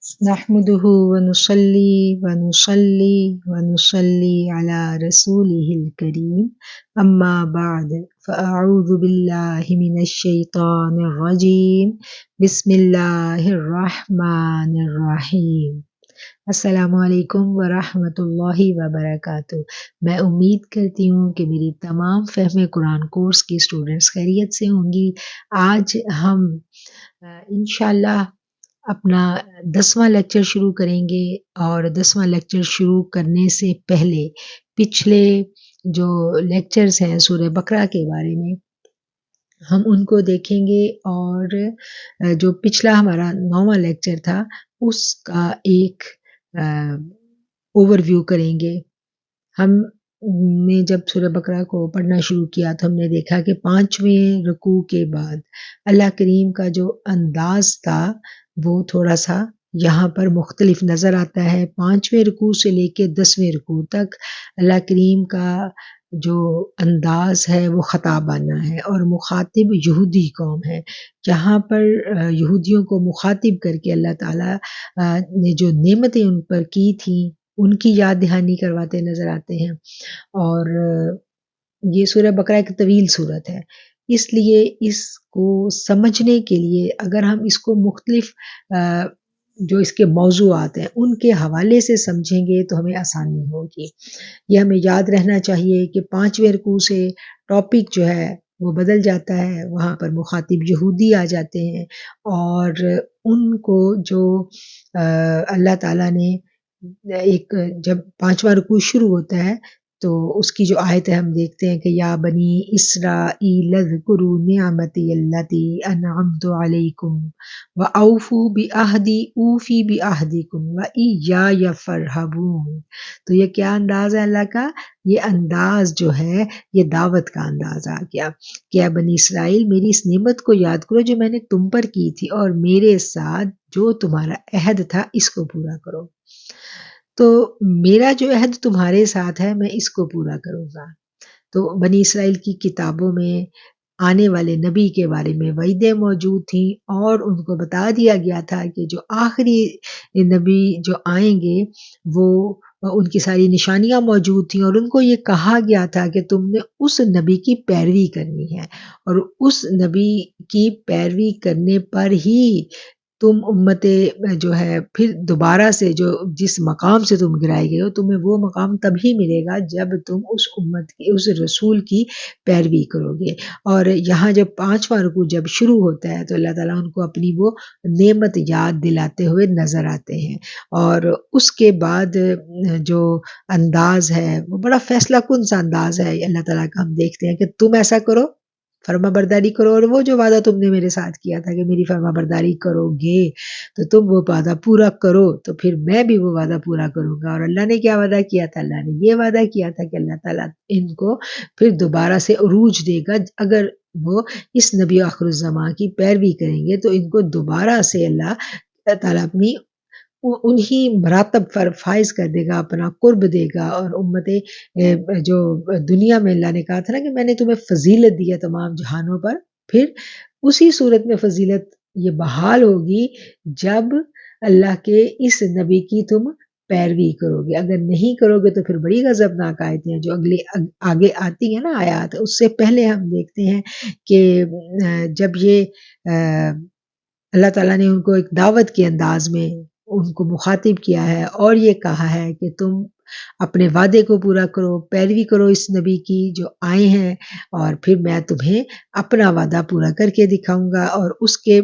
نحمده ونصلي ونصلي ونصلي على رسوله الكريم أما بعد فأعوذ بالله من الشيطان الرجيم بسم الله الرحمن الرحیم۔ السلام علیکم ورحمۃ اللہ وبرکاتہ۔ میں امید کرتی ہوں کہ میری تمام فہم قرآن کورس کی اسٹوڈنٹس خیریت سے ہوں گی۔ آج ہم انشاءاللہ اپنا 10واں لیکچر شروع کریں گے، اور 10واں لیکچر شروع کرنے سے پہلے پچھلے جو لیکچرز ہیں سورہ بقرہ کے بارے میں ہم ان کو دیکھیں گے، اور جو پچھلا ہمارا 9واں لیکچر تھا اس کا ایک اوور ویو کریں گے۔ ہم نے جب سورہ بقرہ کو پڑھنا شروع کیا تو ہم نے دیکھا کہ 5ویں رکوع کے بعد اللہ کریم کا جو انداز تھا وہ تھوڑا سا یہاں پر مختلف نظر آتا ہے۔ 5ویں رکوع سے لے کے 10ویں رکوع تک اللہ کریم کا جو انداز ہے وہ خطابانہ ہے، اور مخاطب یہودی قوم ہے۔ جہاں پر یہودیوں کو مخاطب کر کے اللہ تعالیٰ نے جو نعمتیں ان پر کی تھیں ان کی یاد دہانی کرواتے نظر آتے ہیں۔ اور یہ سورہ بقرہ ایک طویل سورت ہے، اس لیے اس کو سمجھنے کے لیے اگر ہم اس کو مختلف جو اس کے موضوعات ہیں ان کے حوالے سے سمجھیں گے تو ہمیں آسانی ہوگی۔ یہ ہمیں یاد رہنا چاہیے کہ 5ویں رکوع سے ٹاپک جو ہے وہ بدل جاتا ہے، وہاں پر مخاطب یہودی آ جاتے ہیں، اور ان کو جو اللہ تعالیٰ نے ایک جب 5واں رکوع شروع ہوتا ہے تو اس کی جو آیت ہے ہم دیکھتے ہیں کہ یا بنی اسرائیل اذکروا نعمتی التی انعمت علیکم واوفوا بعہدی اوفی بعہدکم وایای فارہبون۔ تو یہ کیا انداز ہے اللہ کا؟ یہ انداز جو ہے یہ دعوت کا انداز آ گیا کہ اے بنی اسرائیل میری اس نعمت کو یاد کرو جو میں نے تم پر کی تھی، اور میرے ساتھ جو تمہارا عہد تھا اس کو پورا کرو۔ تو میرا جو عہد تمہارے ساتھ ہے میں اس کو پورا کروں گا۔ تو بنی اسرائیل کی کتابوں میں آنے والے نبی کے بارے میں وعدیں موجود تھیں، اور ان کو بتا دیا گیا تھا کہ جو آخری نبی جو آئیں گے وہ ان کی ساری نشانیاں موجود تھیں، اور ان کو یہ کہا گیا تھا کہ تم نے اس نبی کی پیروی کرنی ہے، اور اس نبی کی پیروی کرنے پر ہی تم امت جو ہے پھر دوبارہ سے جو جس مقام سے تم گرائے گئے ہو تمہیں وہ مقام تبھی ملے گا جب تم اس امت کی اس رسول کی پیروی کرو گے۔ اور یہاں جب 5واں رکوع جب شروع ہوتا ہے تو اللہ تعالیٰ ان کو اپنی وہ نعمت یاد دلاتے ہوئے نظر آتے ہیں، اور اس کے بعد جو انداز ہے وہ بڑا فیصلہ کن سا انداز ہے اللہ تعالیٰ کا۔ ہم دیکھتے ہیں کہ تم ایسا کرو، فرما برداری کرو، اور وہ جو وعدہ تم نے میرے ساتھ کیا تھا کہ میری فرما برداری کرو گے تو تم وہ وعدہ پورا کرو تو پھر میں بھی وہ وعدہ پورا کروں گا۔ اور اللہ نے کیا وعدہ کیا تھا؟ اللہ نے یہ وعدہ کیا تھا کہ اللہ تعالیٰ ان کو پھر دوبارہ سے عروج دے گا اگر وہ اس نبی آخر الزماں کی پیروی کریں گے، تو ان کو دوبارہ سے اللہ تعالیٰ اپنی انہی مراتب پر فائز کر دے گا، اپنا قرب دے گا۔ اور امت جو دنیا میں اللہ نے کہا تھا نا کہ میں نے تمہیں فضیلت دی ہے تمام جہانوں پر، پھر اسی صورت میں فضیلت یہ بحال ہوگی جب اللہ کے اس نبی کی تم پیروی کرو گے۔ اگر نہیں کرو گے تو پھر بڑی غضبناک آیتیں ہیں جو آگے آتی ہیں نا آیات۔ اس سے پہلے ہم دیکھتے ہیں کہ جب یہ اللہ تعالیٰ نے ان کو ایک دعوت کے انداز میں ان کو مخاطب کیا ہے، اور یہ کہا ہے کہ تم اپنے وعدے کو پورا کرو، پیروی کرو اس نبی کی جو آئے ہیں، اور پھر میں تمہیں اپنا وعدہ پورا کر کے دکھاؤں گا۔ اور اس کے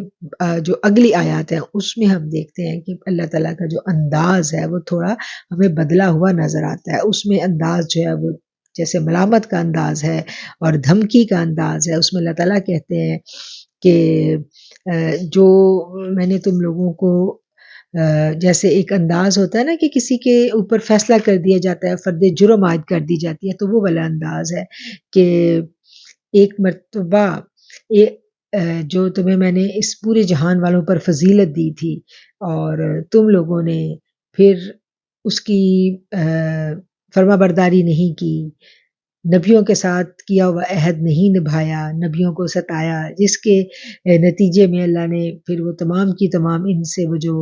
جو اگلی آیات ہیں اس میں ہم دیکھتے ہیں کہ اللہ تعالیٰ کا جو انداز ہے وہ تھوڑا ہمیں بدلا ہوا نظر آتا ہے۔ اس میں انداز جو ہے وہ جیسے ملامت کا انداز ہے اور دھمکی کا انداز ہے۔ اس میں اللہ تعالیٰ کہتے ہیں کہ جو میں نے تم لوگوں کو جیسے ایک انداز ہوتا ہے نا کہ کسی کے اوپر فیصلہ کر دیا جاتا ہے، فرد جرم عائد کر دی جاتی ہے، تو وہ والا انداز ہے کہ ایک مرتبہ جو تمہیں میں نے اس پورے جہان والوں پر فضیلت دی تھی اور تم لوگوں نے پھر اس کی فرما برداری نہیں کی، نبیوں کے ساتھ کیا ہوا عہد نہیں نبھایا، نبیوں کو ستایا، جس کے نتیجے میں اللہ نے پھر وہ تمام کی تمام ان سے وہ جو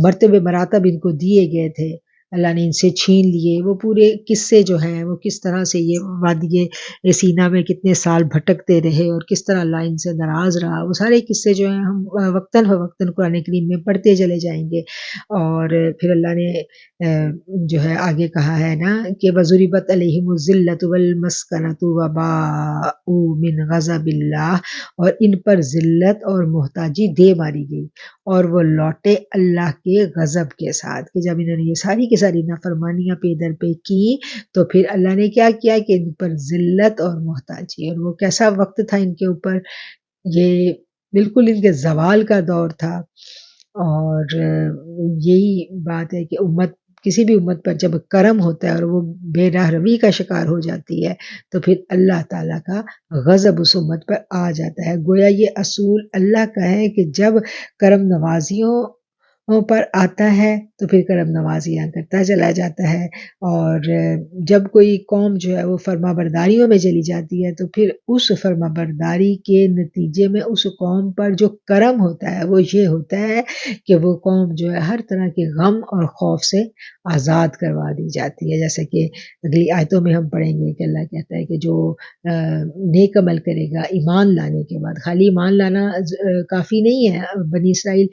مرتبے مراتب ان کو دیے گئے تھے اللہ نے ان سے چھین لیے۔ وہ پورے قصے جو ہیں وہ کس طرح سے یہ وادی سینا میں کتنے سال بھٹکتے رہے اور کس طرح اللہ ان سے ناراض رہا، وہ سارے قصے جو ہیں ہم وقتاً فوقتاً قرآن کریم میں پڑھتے چلے جائیں گے۔ اور پھر اللہ نے جو ہے آگے کہا ہے نا کہ وَضُرِبَتْ عَلَيْهِمُ الذِّلَّةُ وَالْمَسْكَنَةُ وَبَاءُوا مِنْ غَضَبِ اللَّهِ، اور ان پر ذلت اور محتاجی دے ماری گئی اور وہ لوٹے اللہ کے غضب کے ساتھ، کہ جب انہوں نے یہ ساری کی ساری نافرمانیاں پہ در پہ کی تو پھر اللہ نے کیا کیا کہ ان پر ذلت اور محتاجی، اور وہ کیسا وقت تھا ان کے اوپر، یہ بالکل ان کے زوال کا دور تھا۔ اور یہی بات ہے کہ کسی بھی امت پر جب کرم ہوتا ہے اور وہ بے راہ روی کا شکار ہو جاتی ہے تو پھر اللہ تعالیٰ کا غضب اس امت پر آ جاتا ہے۔ گویا یہ اصول اللہ کا ہے کہ جب کرم نوازیوں پر آتا ہے تو پھر کرم نوازیاں کرتا چلا جاتا ہے، اور جب کوئی قوم جو ہے وہ فرما برداریوں میں چلی جاتی ہے تو پھر اس فرما برداری کے نتیجے میں اس قوم پر جو کرم ہوتا ہے وہ یہ ہوتا ہے کہ وہ قوم جو ہے ہر طرح کے غم اور خوف سے آزاد کروا دی جاتی ہے، جیسے کہ اگلی آیتوں میں ہم پڑھیں گے کہ اللہ کہتا ہے کہ جو نیک عمل کرے گا ایمان لانے کے بعد، خالی ایمان لانا کافی نہیں ہے، بنی اسرائیل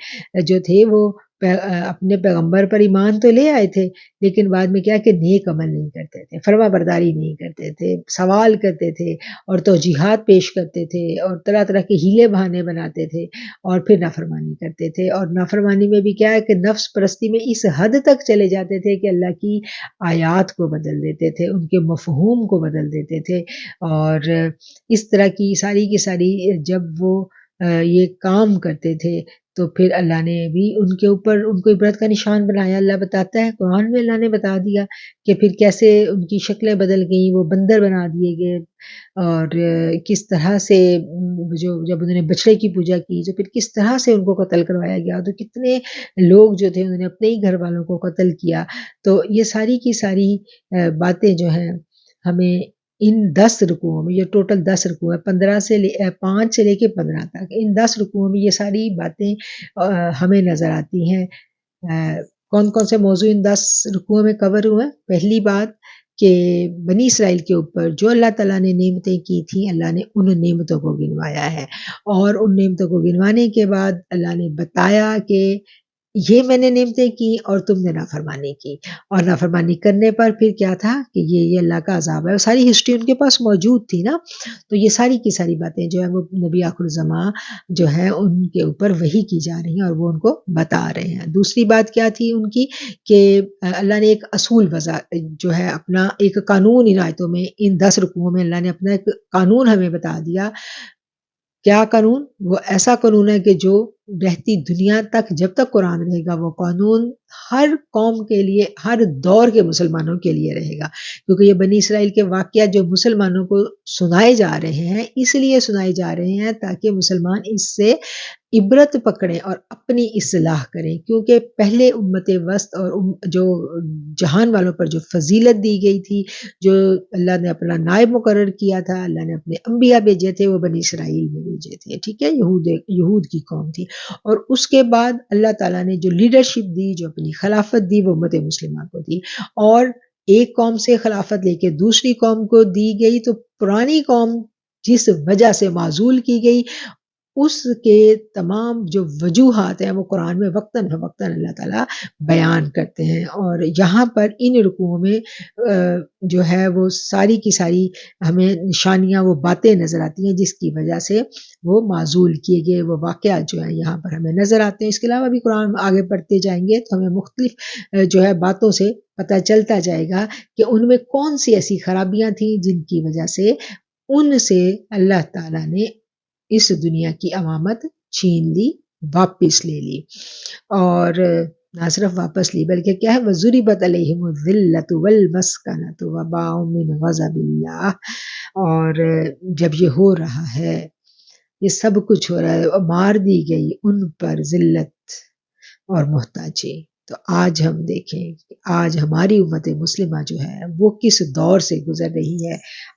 جو تھے وہ اپنے پیغمبر پر ایمان تو لے آئے تھے لیکن بعد میں کیا کہ نیک عمل نہیں کرتے تھے، فرما برداری نہیں کرتے تھے، سوال کرتے تھے اور توجیحات پیش کرتے تھے اور طرح طرح کے ہیلے بہانے بناتے تھے اور پھر نافرمانی کرتے تھے، اور نافرمانی میں بھی کیا ہے کہ نفس پرستی میں اس حد تک چلے جاتے تھے کہ اللہ کی آیات کو بدل دیتے تھے، ان کے مفہوم کو بدل دیتے تھے، اور اس طرح کی ساری جب وہ یہ کام کرتے تھے تو پھر اللہ نے بھی ان کے اوپر ان کو عبرت کا نشان بنایا۔ اللہ بتاتا ہے قرآن میں، اللہ نے بتا دیا کہ پھر کیسے ان کی شکلیں بدل گئیں، وہ بندر بنا دیے گئے، اور کس طرح سے جب انہوں نے بچڑے کی پوجا کی تو پھر کس طرح سے ان کو قتل کروایا گیا، تو کتنے لوگ جو تھے انہوں نے اپنے ہی گھر والوں کو قتل کیا۔ تو یہ ساری کی ساری باتیں جو ہیں ہمیں ان 10 رکوعوں میں، یہ ٹوٹل 10 رکوع ہے، 5 سے لے کے 15 تک، ان 10 رکوعوں میں یہ ساری باتیں ہمیں نظر آتی ہیں۔ کون کون سے موضوع ان 10 رکوعوں میں کور ہوئے؟ پہلی بات کہ بنی اسرائیل کے اوپر جو اللہ تعالیٰ نے نعمتیں کی تھیں اللہ نے ان نعمتوں کو گنوایا ہے، اور ان نعمتوں کو گنوانے کے بعد اللہ نے بتایا کہ یہ میں نے نعمتیں کی اور تم نے نافرمانی کی، اور نافرمانی کرنے پر پھر کیا تھا کہ یہ اللہ کا عذاب ہے، اور ساری ہسٹری ان کے پاس موجود تھی نا، تو یہ ساری کی ساری باتیں جو ہے وہ نبی آخر الزماں جو ہے ان کے اوپر وحی کی جا رہی ہیں اور وہ ان کو بتا رہے ہیں۔ دوسری بات کیا تھی ان کی کہ اللہ نے ایک اصول وضع جو ہے اپنا ایک قانون ان آیتوں میں، ان 10 رکوعوں میں اللہ نے اپنا ایک قانون ہمیں بتا دیا۔ کیا قانون؟ وہ ایسا قانون ہے کہ جو رہتی دنیا تک جب تک قرآن رہے گا وہ قانون ہر قوم کے لیے، ہر دور کے مسلمانوں کے لیے رہے گا، کیونکہ یہ بنی اسرائیل کے واقعات جو مسلمانوں کو سنائے جا رہے ہیں اس لیے سنائے جا رہے ہیں تاکہ مسلمان اس سے عبرت پکڑیں اور اپنی اصلاح کریں، کیونکہ پہلے امت وسط اور جو جہان والوں پر جو فضیلت دی گئی تھی، جو اللہ نے اپنا نائب مقرر کیا تھا، اللہ نے اپنے انبیاء بھیجے تھے وہ بنی اسرائیل میں بھیجے تھے، ٹھیک ہے، یہود کی قوم تھی، اور اس کے بعد اللہ تعالیٰ نے جو لیڈرشپ دی، جو اپنی خلافت دی وہ امت مسلمہ کو دی، اور ایک قوم سے خلافت لے کے دوسری قوم کو دی گئی، تو پرانی قوم جس وجہ سے معزول کی گئی اس کے تمام جو وجوہات ہیں وہ قرآن میں وقتاً فوقتاً اللہ تعالیٰ بیان کرتے ہیں، اور یہاں پر ان رکوعوں میں جو ہے وہ ساری کی ساری ہمیں نشانیاں، وہ باتیں نظر آتی ہیں جس کی وجہ سے وہ معزول کیے گئے، وہ واقعات جو ہیں یہاں پر ہمیں نظر آتے ہیں۔ اس کے علاوہ بھی قرآن آگے پڑھتے جائیں گے تو ہمیں مختلف جو ہے باتوں سے پتہ چلتا جائے گا کہ ان میں کون سی ایسی خرابیاں تھیں جن کی وجہ سے ان سے اللہ تعالیٰ نے اس دنیا کی امامت چھین لی، واپس لے لی، اور نہ صرف واپس لی بلکہ کیا ہے وَضُرِبَتْ عَلَيْهِمُ الذِّلَّةُ وَالْمَسْكَنَةُ وَبَاءُوا مِنْ غَضَبِ اللَّهِ، اور جب یہ ہو رہا ہے، یہ سب کچھ ہو رہا ہے، اور مار دی گئی ان پر ذلت اور محتاجی، تو آج ہم دیکھیں کہ آج ہماری امت مسلمہ جو ہے وہ کس دور سے گزر رہی ہے.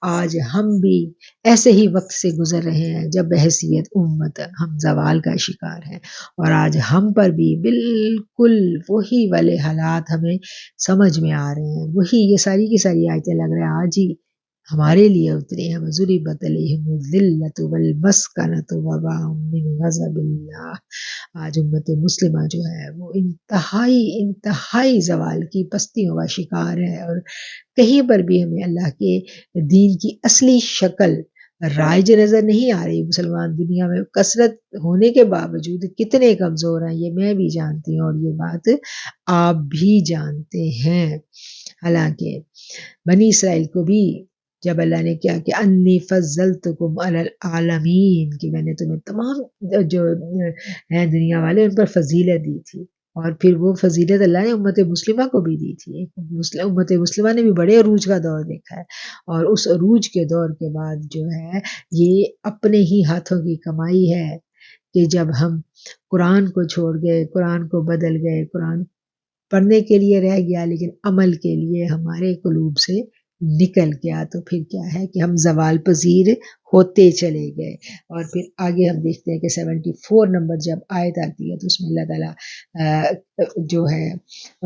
آج ہم بھی ایسے ہی وقت سے گزر رہے ہیں جب بحیثیت امت ہم زوال کا شکار ہیں، اور آج ہم پر بھی بالکل وہی والے حالات ہمیں سمجھ میں آ رہے ہیں. وہی یہ ساری کی ساری آیتیں لگ رہے ہیں آج ہی ہمارے لیے اتری ہیں. وَضُرِبَتْ عَلَيْهِمُ الذِّلَّةُ وَالْمَسْكَنَةُ وَبَاءُوا مِنْ غَضَبِ اللَّهِ. آج امت مسلمہ جو ہے وہ انتہائی زوال کی پستیوں کا شکار ہے، اور کہیں پر بھی ہمیں اللہ کے دین کی اصلی شکل رائج نظر نہیں آ رہی. مسلمان دنیا میں کثرت ہونے کے باوجود کتنے کمزور ہیں، یہ میں بھی جانتی ہوں اور یہ بات آپ بھی جانتے ہیں. حالانکہ بنی اسرائیل کو بھی جب اللہ نے کیا کہ انی فضلتکم علی العالمین، کہ میں نے تمہیں تمام جو ہیں دنیا والے ان پر فضیلت دی تھی، اور پھر وہ فضیلت اللہ نے امت مسلمہ کو بھی دی تھی. امت مسلمہ نے بھی بڑے عروج کا دور دیکھا ہے، اور اس عروج کے دور کے بعد جو ہے یہ اپنے ہی ہاتھوں کی کمائی ہے کہ جب ہم قرآن کو چھوڑ گئے، قرآن کو بدل گئے، قرآن پڑھنے کے لیے رہ گیا لیکن عمل کے لیے ہمارے قلوب سے نکل گیا، تو پھر کیا ہے کہ ہم زوال پذیر ہوتے چلے گئے. اور پھر آگے ہم دیکھتے ہیں کہ 74 نمبر جب آیت آتی ہے تو اس میں اللہ تعالیٰ جو ہے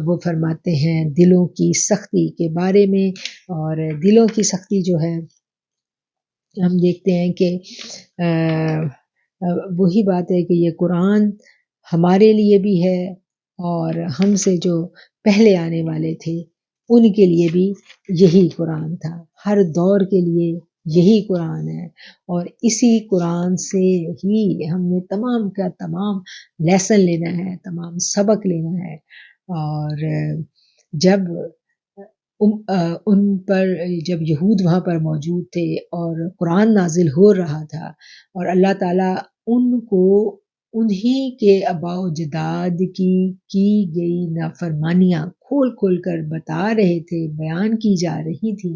وہ فرماتے ہیں دلوں کی سختی کے بارے میں. اور دلوں کی سختی جو ہے ہم دیکھتے ہیں کہ وہی بات ہے کہ یہ قرآن ہمارے لیے بھی ہے، اور ہم سے جو پہلے آنے والے تھے ان کے لیے بھی یہی قرآن تھا. ہر دور کے لیے یہی قرآن ہے، اور اسی قرآن سے ہی ہم نے تمام کا تمام لیسن لینا ہے، تمام سبق لینا ہے. اور جب ان پر جب یہود وہاں پر موجود تھے اور قرآن نازل ہو رہا تھا، اور اللہ تعالیٰ ان کو انہی کے آباء و اجداد کی گئی نافرمانیاں کھول کھول کر بتا رہے تھے، بیان کی جا رہی تھی،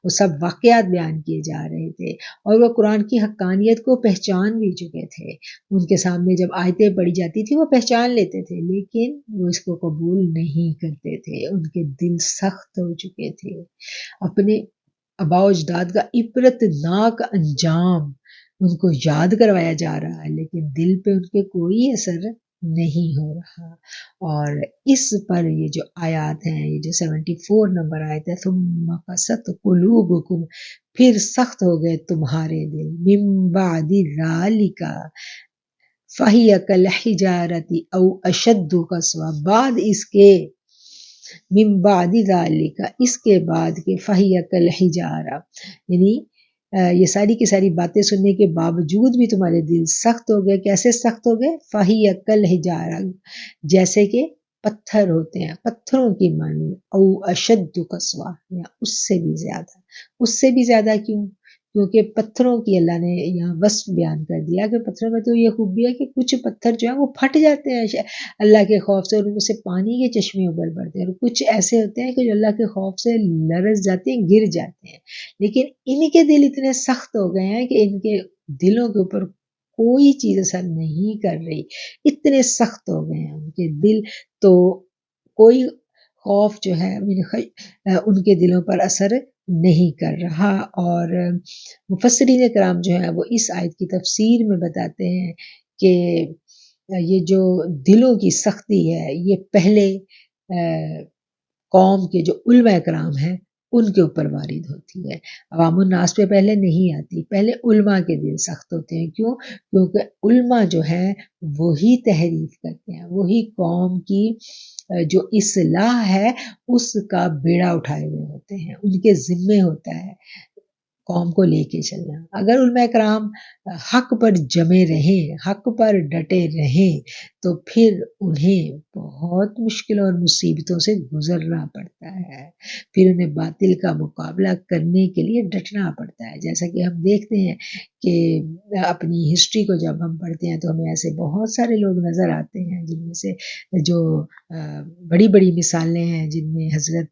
وہ سب واقعات بیان کیے جا رہے تھے، اور وہ قرآن کی حقانیت کو پہچان بھی چکے تھے. ان کے سامنے جب آیتیں پڑھی جاتی تھی وہ پہچان لیتے تھے، لیکن وہ اس کو قبول نہیں کرتے تھے. ان کے دل سخت ہو چکے تھے. اپنے آباء و اجداد کا عبرت ناک انجام ان کو یاد کروایا جا رہا ہے، لیکن دل پہ ان کے کوئی اثر نہیں ہو رہا. اور اس پر یہ جو آیات ہیں، یہ جو 74 نمبر آیت ہے ثم قست قلوبکم، پھر سخت ہو گئے تمہارے دل، من بعد ذالک فہی کالحجارۃ او اشد قسوہ، بعد اس کے، من بعد ذالک اس کے بعد کے، فہی کالحجارہ، یعنی یہ ساری کی ساری باتیں سننے کے باوجود بھی تمہارے دل سخت ہو گئے. کیسے سخت ہو گئے؟ فہی کالحجارہ، جیسے کہ پتھر ہوتے ہیں، پتھروں کی مانند، او اشد قسوہ، یا اس سے بھی زیادہ. اس سے بھی زیادہ کیوں؟ کیونکہ پتھروں کی اللہ نے یہاں وصف بیان کر دیا کہ پتھروں میں تو یہ خوبی ہے کہ کچھ پتھر جو ہیں وہ پھٹ جاتے ہیں اللہ کے خوف سے، اور ان میں سے پانی کے چشمے ابل پڑتے ہیں، اور کچھ ایسے ہوتے ہیں کہ جو اللہ کے خوف سے لرز جاتے ہیں، گر جاتے ہیں. لیکن ان کے دل اتنے سخت ہو گئے ہیں کہ ان کے دلوں کے اوپر کوئی چیز اثر نہیں کر رہی، اتنے سخت ہو گئے ہیں ان کے دل. تو کوئی خوف جو ہے ان کے دلوں پر اثر نہیں کر رہا. اور مفسرین کرام جو ہیں وہ اس آیت کی تفسیر میں بتاتے ہیں کہ یہ جو دلوں کی سختی ہے یہ پہلے قوم کے جو علماء کرام ہیں ان کے اوپر وارد ہوتی ہے، عوام الناس پہ پہلے نہیں آتی. پہلے علماء کے دل سخت ہوتے ہیں. کیوں؟ کیونکہ علماء جو ہیں وہی تحریف کرتے ہیں، وہی قوم کی جو اصلاح ہے اس کا بیڑا اٹھائے ہوئے ہوتے ہیں، ان کے ذمے ہوتا ہے قوم کو لے کے چلنا. اگر علماء کرام حق پر جمے رہیں، حق پر ڈٹے رہیں، تو پھر انہیں بہت مشکلوں اور مصیبتوں سے گزرنا پڑتا ہے، پھر انہیں باطل کا مقابلہ کرنے کے لیے ڈٹنا پڑتا ہے. جیسا کہ ہم دیکھتے ہیں کہ اپنی ہسٹری کو جب ہم پڑھتے ہیں تو ہمیں ایسے بہت سارے لوگ نظر آتے ہیں جن میں سے جو بڑی بڑی مثالیں ہیں، جن میں حضرت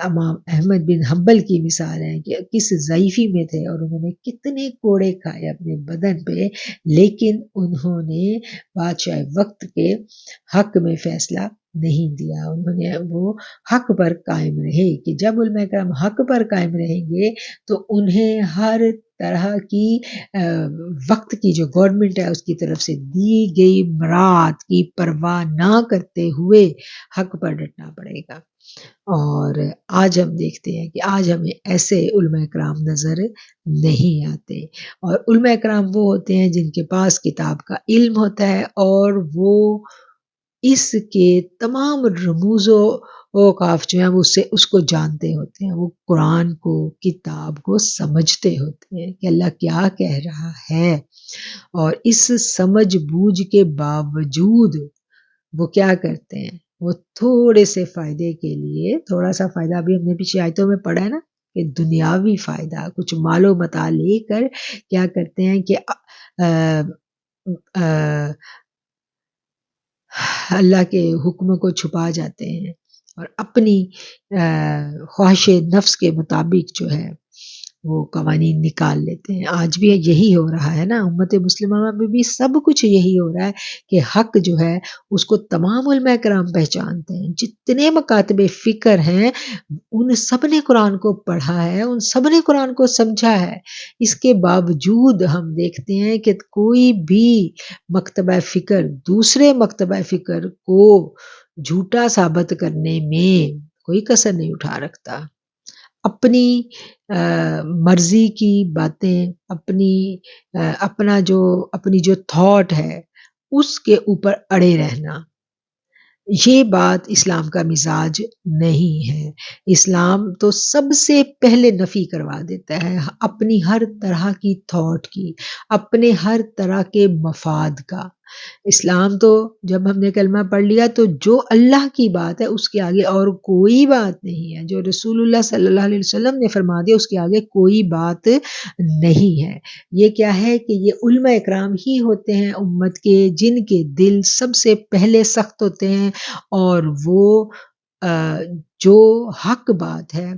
امام احمد بن حنبل کی مثال ہے کہ کس ضعیفی میں تھے اور انہوں نے کتنے کوڑے کھائے اپنے بدن پہ، لیکن انہوں نے بادشاہ وقت کے حق میں فیصلہ نہیں دیا. انہوں نے وہ حق پر قائم رہے کہ جب علماء کرام حق پر قائم رہیں گے تو انہیں ہر طرح کی وقت کی جو گورنمنٹ ہے اس کی طرف سے دی گئی مراد کی پرواہ نہ کرتے ہوئے حق پر ڈٹنا پڑے گا. اور آج ہم دیکھتے ہیں کہ آج ہمیں ایسے علماء کرام نظر نہیں آتے. اور علماء کرام وہ ہوتے ہیں جن کے پاس کتاب کا علم ہوتا ہے اور وہ اس کے تمام رموز و اوقاف جو ہیں وہ اس کو جانتے ہوتے ہیں. وہ قرآن کو کتاب کو سمجھتے ہوتے ہیں کہ اللہ کیا کہہ رہا ہے، اور اس سمجھ بوجھ کے باوجود وہ کیا کرتے ہیں، وہ تھوڑے سے فائدے کے لیے، تھوڑا سا فائدہ ابھی ہم نے پیچھے آیتوں میں پڑھا ہے نا کہ دنیاوی فائدہ، کچھ مال و متاع لے کر کیا کرتے ہیں کہ اللہ کے حکم کو چھپا جاتے ہیں اور اپنی خواہش نفس کے مطابق جو ہے وہ قوانین نکال لیتے ہیں. آج بھی یہی ہو رہا ہے نا، امت مسلمہ میں بھی سب کچھ یہی ہو رہا ہے کہ حق جو ہے اس کو تمام علماء کرام پہچانتے ہیں. جتنے مکاتب فکر ہیں ان سب نے قرآن کو پڑھا ہے، ان سب نے قرآن کو سمجھا ہے. اس کے باوجود ہم دیکھتے ہیں کہ کوئی بھی مکتبہ فکر دوسرے مکتبہ فکر کو جھوٹا ثابت کرنے میں کوئی کسر نہیں اٹھا رکھتا. اپنی مرضی کی باتیں، اپنی جو تھاٹ ہے اس کے اوپر اڑے رہنا، یہ بات اسلام کا مزاج نہیں ہے. اسلام تو سب سے پہلے نفی کروا دیتا ہے اپنی ہر طرح کی تھاٹ کی، اپنے ہر طرح کے مفاد کا. اسلام تو جب ہم نے کلمہ پڑھ لیا تو جو اللہ کی بات ہے اس کے آگے اور کوئی بات نہیں ہے، جو رسول اللہ صلی اللہ علیہ وسلم نے فرما دیا اس کے آگے کوئی بات نہیں ہے. یہ کیا ہے کہ یہ علماء اکرام ہی ہوتے ہیں امت کے جن کے دل سب سے پہلے سخت ہوتے ہیں، اور وہ جو حق بات ہے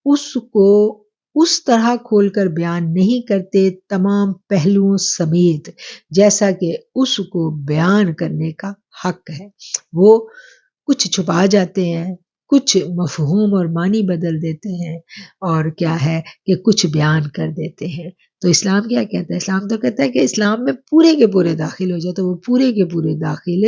اس کو اس طرح کھول کر بیان نہیں کرتے تمام پہلوؤں سمیت جیسا کہ اس کو بیان کرنے کا حق ہے. وہ کچھ چھپا جاتے ہیں، کچھ مفہوم اور معنی بدل دیتے ہیں، اور کیا ہے کہ کچھ بیان کر دیتے ہیں. تو اسلام کیا کہتا ہے؟ اسلام تو کہتا ہے کہ اسلام میں پورے کے پورے داخل ہو جائے، تو وہ پورے کے پورے داخل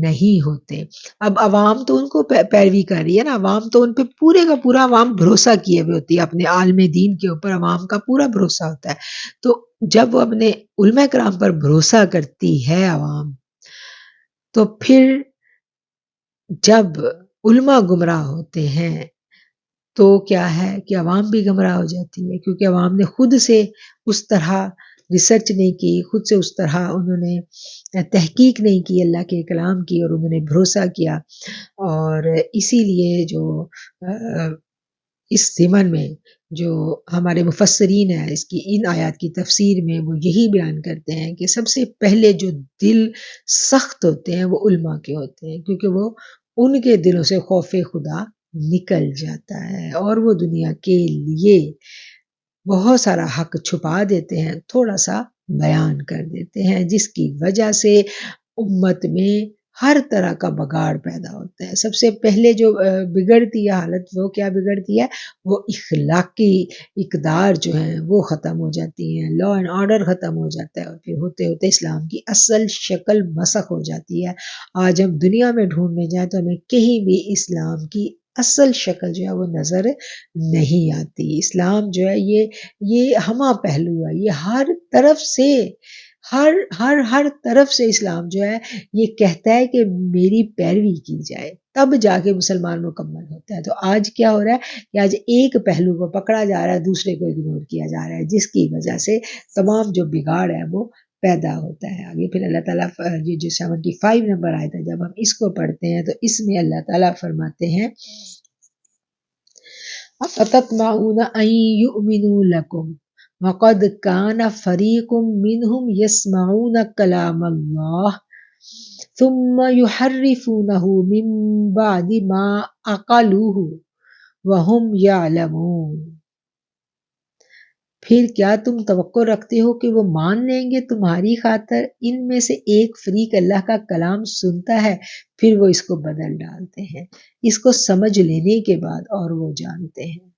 نہیں ہوتے. اب عوام تو ان کو پیروی کر رہی ہے نا، عوام تو ان پہ پورے کا پورا عوام بھروسہ کیے ہوئے ہوتی ہے، اپنے عالم دین کے اوپر عوام کا پورا بھروسہ ہوتا ہے. تو جب وہ اپنے علماء کرام پر بھروسہ کرتی ہے عوام، تو پھر جب علماء گمراہ ہوتے ہیں تو کیا ہے کہ عوام بھی گمراہ ہو جاتی ہے، کیونکہ عوام نے خود سے اس طرح ریسرچ نہیں کی، خود سے اس طرح انہوں نے تحقیق نہیں کی اللہ کے کلام کی، اور انہوں نے بھروسہ کیا. اور اسی لیے جو اس ضمن میں جو ہمارے مفسرین ہیں اس کی ان آیات کی تفسیر میں وہ یہی بیان کرتے ہیں کہ سب سے پہلے جو دل سخت ہوتے ہیں وہ علماء کے ہوتے ہیں، کیونکہ وہ ان کے دلوں سے خوف خدا نکل جاتا ہے اور وہ دنیا کے لیے بہت سارا حق چھپا دیتے ہیں، تھوڑا سا بیان کر دیتے ہیں، جس کی وجہ سے امت میں ہر طرح کا بگاڑ پیدا ہوتا ہے. سب سے پہلے جو بگڑتی ہے حالت وہ کیا بگڑتی ہے؟ وہ اخلاقی اقدار جو ہیں وہ ختم ہو جاتی ہیں، لا اینڈ آرڈر ختم ہو جاتا ہے، اور پھر ہوتے ہوتے اسلام کی اصل شکل مسخ ہو جاتی ہے. آج ہم دنیا میں ڈھونڈنے جائیں تو ہمیں کہیں بھی اسلام کی اصل شکل جو ہے وہ نظر نہیں آتی. اسلام جو ہے یہ ہمہ پہلو ہے، یہ ہر طرف سے ہر طرف سے اسلام جو ہے یہ کہتا ہے کہ میری پیروی کی جائے، تب جا کے مسلمان مکمل ہوتا ہے. تو آج کیا ہو رہا ہے کہ آج ایک پہلو کو پکڑا جا رہا ہے، دوسرے کو اگنور کیا جا رہا ہے، جس کی وجہ سے تمام جو بگاڑ ہے وہ پیدا ہوتا ہے. آگے پھر اللہ تعالیٰ یہ جو 75 نمبر آیا تھا جب ہم اس کو پڑھتے ہیں تو اس میں اللہ تعالیٰ فرماتے ہیں أَفَتَطْمَعُونَ أَن يُؤْمِنُوا لَكُمْ وَقَدْ كَانَ فَرِيقٌ مِّنْهُمْ يَسْمَعُونَ كَلَامَ اللَّهِ ثُمَّ يُحَرِّفُونَهُ مِن بَعْدِ مَا عَقَلُوهُ وَهُمْ يَعْلَمُونَ. پھر کیا تم توقع رکھتے ہو کہ وہ مان لیں گے تمہاری خاطر؟ ان میں سے ایک فریق اللہ کا کلام سنتا ہے پھر وہ اس کو بدل ڈالتے ہیں اس کو سمجھ لینے کے بعد، اور وہ جانتے ہیں۔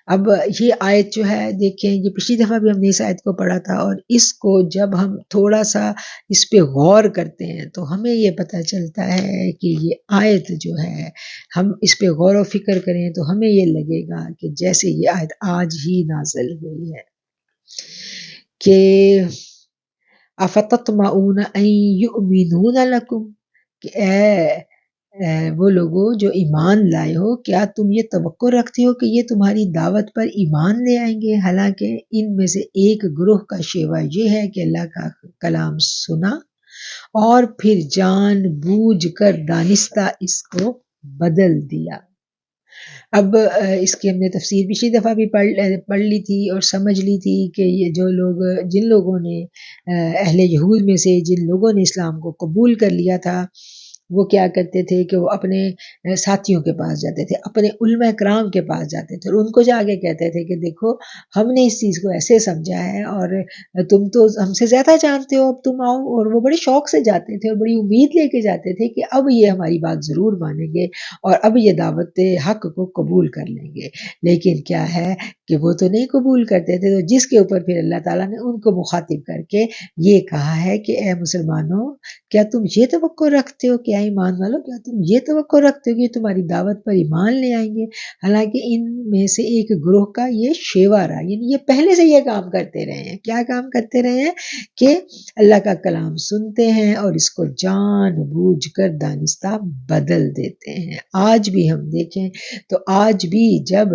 اب یہ آیت جو ہے دیکھیں، یہ پچھلی دفعہ بھی ہم نے اس آیت کو پڑھا تھا، اور اس کو جب ہم تھوڑا سا اس پہ غور کرتے ہیں تو ہمیں یہ پتہ چلتا ہے کہ یہ آیت جو ہے، ہم اس پہ غور و فکر کریں تو ہمیں یہ لگے گا کہ جیسے یہ آیت آج ہی نازل ہوئی ہے کہ افتطمعون ان یؤمنون لکم، کہ وہ لوگوں جو ایمان لائے ہو، کیا تم یہ توقع رکھتے ہو کہ یہ تمہاری دعوت پر ایمان لے آئیں گے؟ حالانکہ ان میں سے ایک گروہ کا شیوا یہ ہے کہ اللہ کا کلام سنا اور پھر جان بوجھ کر دانستہ اس کو بدل دیا۔ اب اس کی ہم نے تفسیر پچھلی دفعہ بھی پڑھ لی تھی اور سمجھ لی تھی کہ یہ جو لوگ، جن لوگوں نے اہل یہود میں سے جن لوگوں نے اسلام کو قبول کر لیا تھا، وہ کیا کرتے تھے کہ وہ اپنے ساتھیوں کے پاس جاتے تھے، اپنے علماء کرام کے پاس جاتے تھے اور ان کو جا کے کہتے تھے کہ دیکھو ہم نے اس چیز کو ایسے سمجھا ہے اور تم تو ہم سے زیادہ جانتے ہو، اب تم آؤ۔ اور وہ بڑے شوق سے جاتے تھے اور بڑی امید لے کے جاتے تھے کہ اب یہ ہماری بات ضرور مانیں گے اور اب یہ دعوت حق کو قبول کر لیں گے۔ لیکن کیا ہے کہ وہ تو نہیں قبول کرتے تھے، تو جس کے اوپر پھر اللہ تعالیٰ نے ان کو مخاطب کر کے یہ کہا ہے کہ اے مسلمانوں، کیا تم یہ توقع رکھتے ہو کہ ایمان والو، کیا تم یہ توقع رکھتے ہو کہ یہ تمہاری دعوت پر ایمان لے آئیں گے؟ حالانکہ ان میں سے ایک گروہ کا یہ شیوا رہا، یعنی یہ پہلے سے یہ کام کرتے رہے ہیں۔ کیا کام کرتے رہے ہیں؟ کہ اللہ کا کلام سنتے ہیں اور اس کو جان بوجھ کر دانستہ بدل دیتے ہیں۔ آج بھی ہم دیکھیں تو آج بھی جب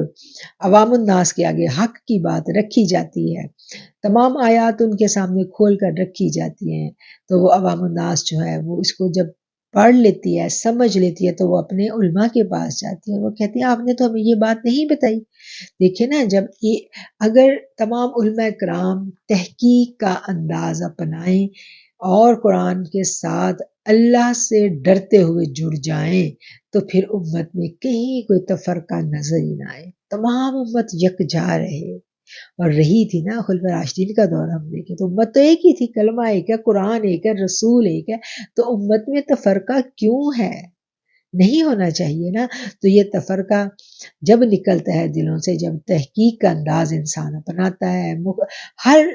عوام الناس کے آگے حق کی بات رکھی جاتی ہے، تمام آیات ان کے سامنے کھول کر رکھی جاتی ہیں، تو وہ عوام الناس جو ہے وہ اس کو جب پڑھ لیتی ہے، سمجھ لیتی ہے، تو وہ اپنے علماء کے پاس جاتی ہے، وہ کہتی ہیں آپ نے تو ہمیں یہ بات نہیں بتائی۔ دیکھیں نا، جب یہ اگر تمام علماء کرام تحقیق کا انداز اپنائیں اور قرآن کے ساتھ اللہ سے ڈرتے ہوئے جڑ جائیں تو پھر امت میں کہیں کوئی تفرقہ نظر ہی نہ آئے، تمام امت یکجا رہے۔ اور رہی تھی نا خلفائے راشدین کا دور، ہم دیکھیں تو امت تو ایک ہی تھی، کلمہ ایک ہے، قرآن ایک ہے، رسول ایک ہے، تو امت میں تفرقہ کیوں ہے؟ نہیں ہونا چاہیے نا۔ تو یہ تفرقہ جب نکلتا ہے دلوں سے، جب تحقیق کا انداز انسان اپناتا ہے، ہر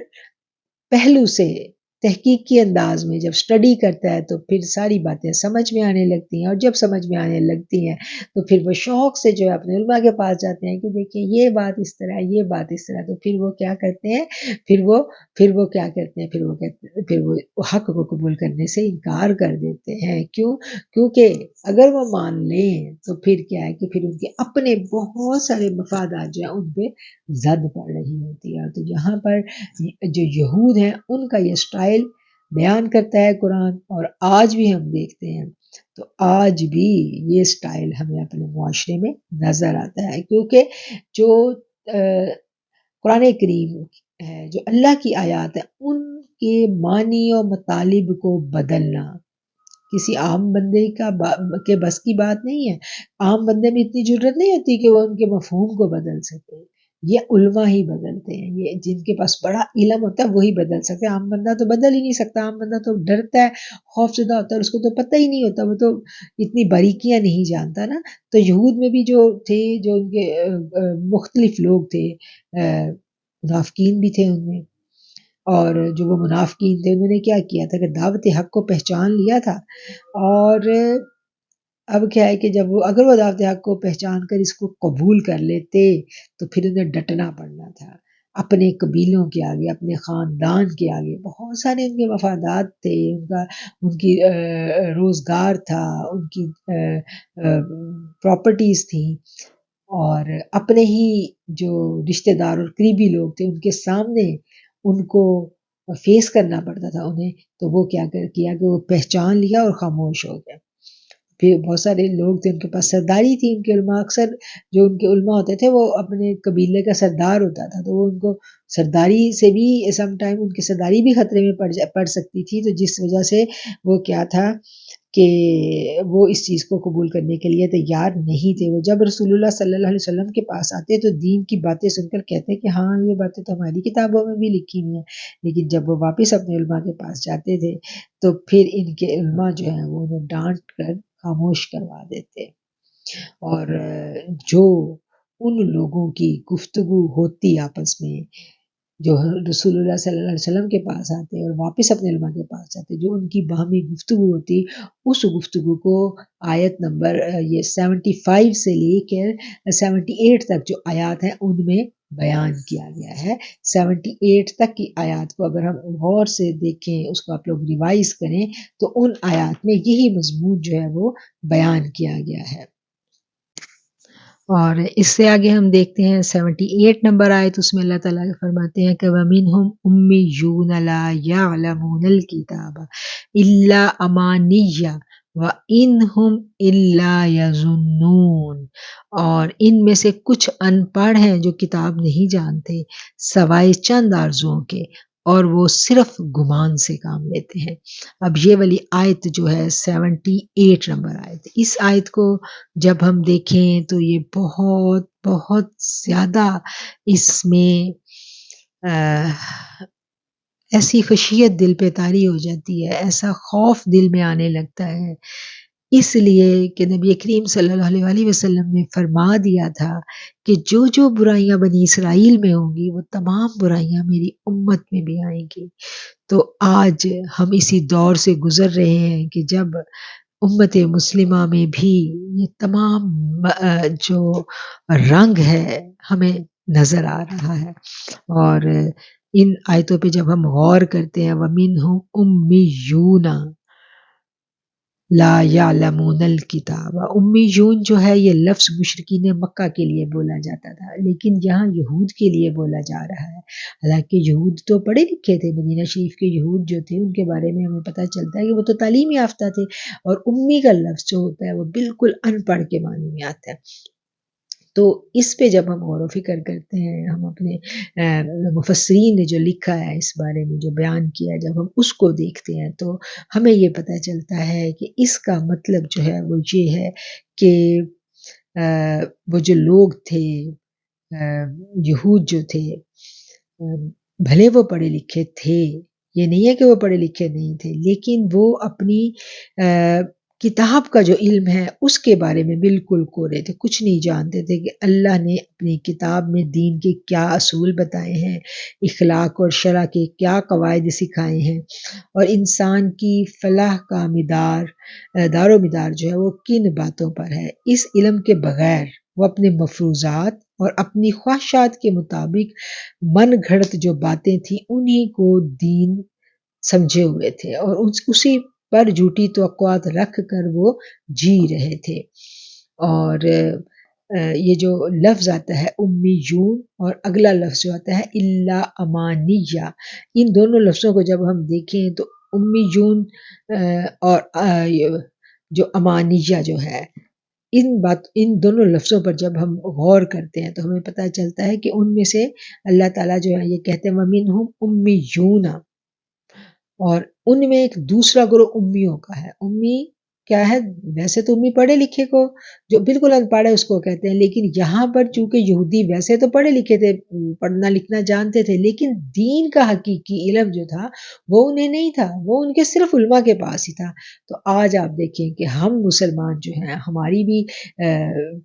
پہلو سے تحقیقی انداز میں جب سٹڈی کرتا ہے تو پھر ساری باتیں سمجھ میں آنے لگتی ہیں، اور جب سمجھ میں آنے لگتی ہیں تو پھر وہ شوق سے جو ہے اپنے علماء کے پاس جاتے ہیں کہ دیکھیں یہ بات اس طرح ہے، یہ بات اس طرح، تو پھر وہ کیا کرتے ہیں، پھر وہ حق کو قبول کرنے سے انکار کر دیتے ہیں۔ کیونکہ اگر وہ مان لیں تو پھر کیا ہے کہ پھر ان کے اپنے بہت سارے مفادات جو ہیں ان پہ زد پڑ رہی ہوتی ہے۔ تو یہاں پر جو یہود ہیں ان کا یہ سٹائل بیان کرتا ہے قرآن، اور آج بھی ہم دیکھتے ہیں تو آج بھی یہ سٹائل ہمیں اپنے معاشرے میں نظر آتا ہے، کیونکہ جو قرآن کریم ہے، جو اللہ کی آیات ہیں، ان کے معنی و مطالب کو بدلنا کسی عام بندے کے بس کی بات نہیں ہے۔ عام بندے میں اتنی جرت نہیں ہوتی کہ وہ ان کے مفہوم کو بدل سکے، یہ علماء ہی بدلتے ہیں، یہ جن کے پاس بڑا علم ہوتا ہے وہی بدل سکتے ہیں۔ عام بندہ تو بدل ہی نہیں سکتا، عام بندہ تو ڈرتا ہے، خوف زدہ ہوتا ہے، اس کو تو پتہ ہی نہیں ہوتا، وہ تو اتنی باریکیاں نہیں جانتا نا۔ تو یہود میں بھی جو تھے، جو ان کے مختلف لوگ تھے، منافقین بھی تھے ان میں، اور جو وہ منافقین تھے انہوں نے کیا کیا تھا کہ دعوت حق کو پہچان لیا تھا، اور اب کیا ہے کہ جب اگر وہ دعوت حق کو پہچان کر اس کو قبول کر لیتے تو پھر انہیں ڈٹنا پڑنا تھا، اپنے قبیلوں کے آگے، اپنے خاندان کے آگے، بہت سارے ان کے مفادات تھے، ان کی روزگار تھا، ان کی پراپرٹیز تھیں، اور اپنے ہی جو رشتہ دار اور قریبی لوگ تھے ان کے سامنے ان کو فیس کرنا پڑتا تھا انہیں، تو وہ کیا کیا کہ وہ پہچان لیا اور خاموش ہو گئے۔ پھر بہت سارے لوگ تھے، ان کے پاس سرداری تھی، ان کے علماء اکثر جو ان کے علماء ہوتے تھے وہ اپنے قبیلے کا سردار ہوتا تھا، تو وہ ان کو سرداری سے بھی سم ٹائم ان کی سرداری بھی خطرے میں پڑ سکتی تھی، تو جس وجہ سے وہ کیا تھا کہ وہ اس چیز کو قبول کرنے کے لیے تیار نہیں تھے۔ وہ جب رسول اللہ صلی اللہ علیہ وسلم کے پاس آتے تو دین کی باتیں سن کر کہتے کہ ہاں یہ باتیں تو ہماری کتابوں میں بھی لکھی ہوئی ہیں، لیکن جب وہ واپس اپنے علماء کے پاس جاتے تھے تو پھر ان کے علماء جو ہیں وہ انہیں ڈانٹ کر خاموش کروا دیتے، اور جو ان لوگوں کی گفتگو ہوتی آپس میں، جو رسول اللہ صلی اللہ علیہ وسلم کے پاس آتے اور واپس اپنے علماء کے پاس جاتے، جو ان کی باہمی گفتگو ہوتی، اس گفتگو کو آیت نمبر یہ 75 سے لے کر 78 تک جو آیات ہیں ان میں بیان کیا گیا ہے۔ 78 تک کی آیات کو اگر ہم غور سے دیکھیں، اس کو آپ لوگ ریوائز کریں، تو ان آیات میں یہی مضمون جو ہے وہ بیان کیا گیا ہے۔ اور اس سے آگے ہم دیکھتے ہیں 78 نمبر آیت، اس میں اللہ تعالیٰ فرماتے ہیں کہ وَمِنْهُمْ أُمِّيُّونَ لَا يَعْلَمُونَ الْكِتَابَ إِلَّا أَمَانِيَّ وَإِنْهُمْ إِلَّا يَظُنُّونَ، اور ان میں سے کچھ ان پڑھ ہیں جو کتاب نہیں جانتے سوائے چند آرزوؤں کے، اور وہ صرف گمان سے کام لیتے ہیں۔ اب یہ والی آیت جو ہے 78 نمبر آیت، اس آیت کو جب ہم دیکھیں تو یہ بہت بہت زیادہ اس میں ایسی خشیت دل پہ طاری ہو جاتی ہے، ایسا خوف دل میں آنے لگتا ہے، اس لیے کہ نبی کریم صلی اللہ علیہ وسلم نے فرما دیا تھا کہ جو جو برائیاں بنی اسرائیل میں ہوں گی وہ تمام برائیاں میری امت میں بھی آئیں گی۔ تو آج ہم اسی دور سے گزر رہے ہیں کہ جب امت مسلمہ میں بھی یہ تمام جو رنگ ہے ہمیں نظر آ رہا ہے، اور ان آیتوں پہ جب ہم غور کرتے ہیں وَمِنْهُمْ أُمِّيُّونَ لا یعلمون الکتاب، امیون جو ہے یہ لفظ مشرکین مکہ کے لیے بولا جاتا تھا، لیکن یہاں یہود کے لیے بولا جا رہا ہے۔ حالانکہ یہود تو پڑھے لکھے تھے، مدینہ شریف کے یہود جو تھے ان کے بارے میں ہمیں پتہ چلتا ہے کہ وہ تو تعلیم یافتہ تھے، اور امی کا لفظ جو ہوتا ہے وہ بالکل ان پڑھ کے معنی میں آتا ہے۔ تو اس پہ جب ہم غور و فکر کرتے ہیں، ہم اپنے مفسرین نے جو لکھا ہے اس بارے میں جو بیان کیا ہے، جب ہم اس کو دیکھتے ہیں تو ہمیں یہ پتہ چلتا ہے کہ اس کا مطلب جو ہے وہ یہ ہے کہ وہ جو لوگ تھے، یہود جو تھے، بھلے وہ پڑھے لکھے تھے، یہ نہیں ہے کہ وہ پڑھے لکھے نہیں تھے، لیکن وہ اپنی کتاب کا جو علم ہے اس کے بارے میں بالکل کورے تھے، کچھ نہیں جانتے تھے کہ اللہ نے اپنی کتاب میں دین کے کیا اصول بتائے ہیں، اخلاق اور شرع کے کیا قواعد سکھائے ہیں، اور انسان کی فلاح کا دار و مدار جو ہے وہ کن باتوں پر ہے۔ اس علم کے بغیر وہ اپنے مفروضات اور اپنی خواہشات کے مطابق من گھڑت جو باتیں تھیں انہی کو دین سمجھے ہوئے تھے، اور اسی پر جھوٹی توقعات رکھ کر وہ جی رہے تھے۔ اور یہ جو لفظ آتا ہے امیون، اور اگلا لفظ جو آتا ہے الا امانیہ، ان دونوں لفظوں کو جب ہم دیکھیں تو امیون اور جو امانیہ جو ہے، ان دونوں لفظوں پر جب ہم غور کرتے ہیں تو ہمیں پتہ چلتا ہے کہ ان میں سے اللہ تعالیٰ جو ہے یہ کہتے ہیں وَمِنْهُمْ أُمِّيُّونَ، اور ان میں ایک دوسرا گروہ امیوں کا ہے۔ امی کیا ہے؟ ویسے تو امی پڑھے لکھے کو جو بالکل ان پڑھ ہے اس کو کہتے ہیں، لیکن یہاں پر چونکہ یہودی ویسے تو پڑھے لکھے تھے، پڑھنا لکھنا جانتے تھے، لیکن دین کا حقیقی علم جو تھا وہ انہیں نہیں تھا، وہ ان کے صرف علماء کے پاس ہی تھا۔ تو آج آپ دیکھیں کہ ہم مسلمان جو ہیں، ہماری بھی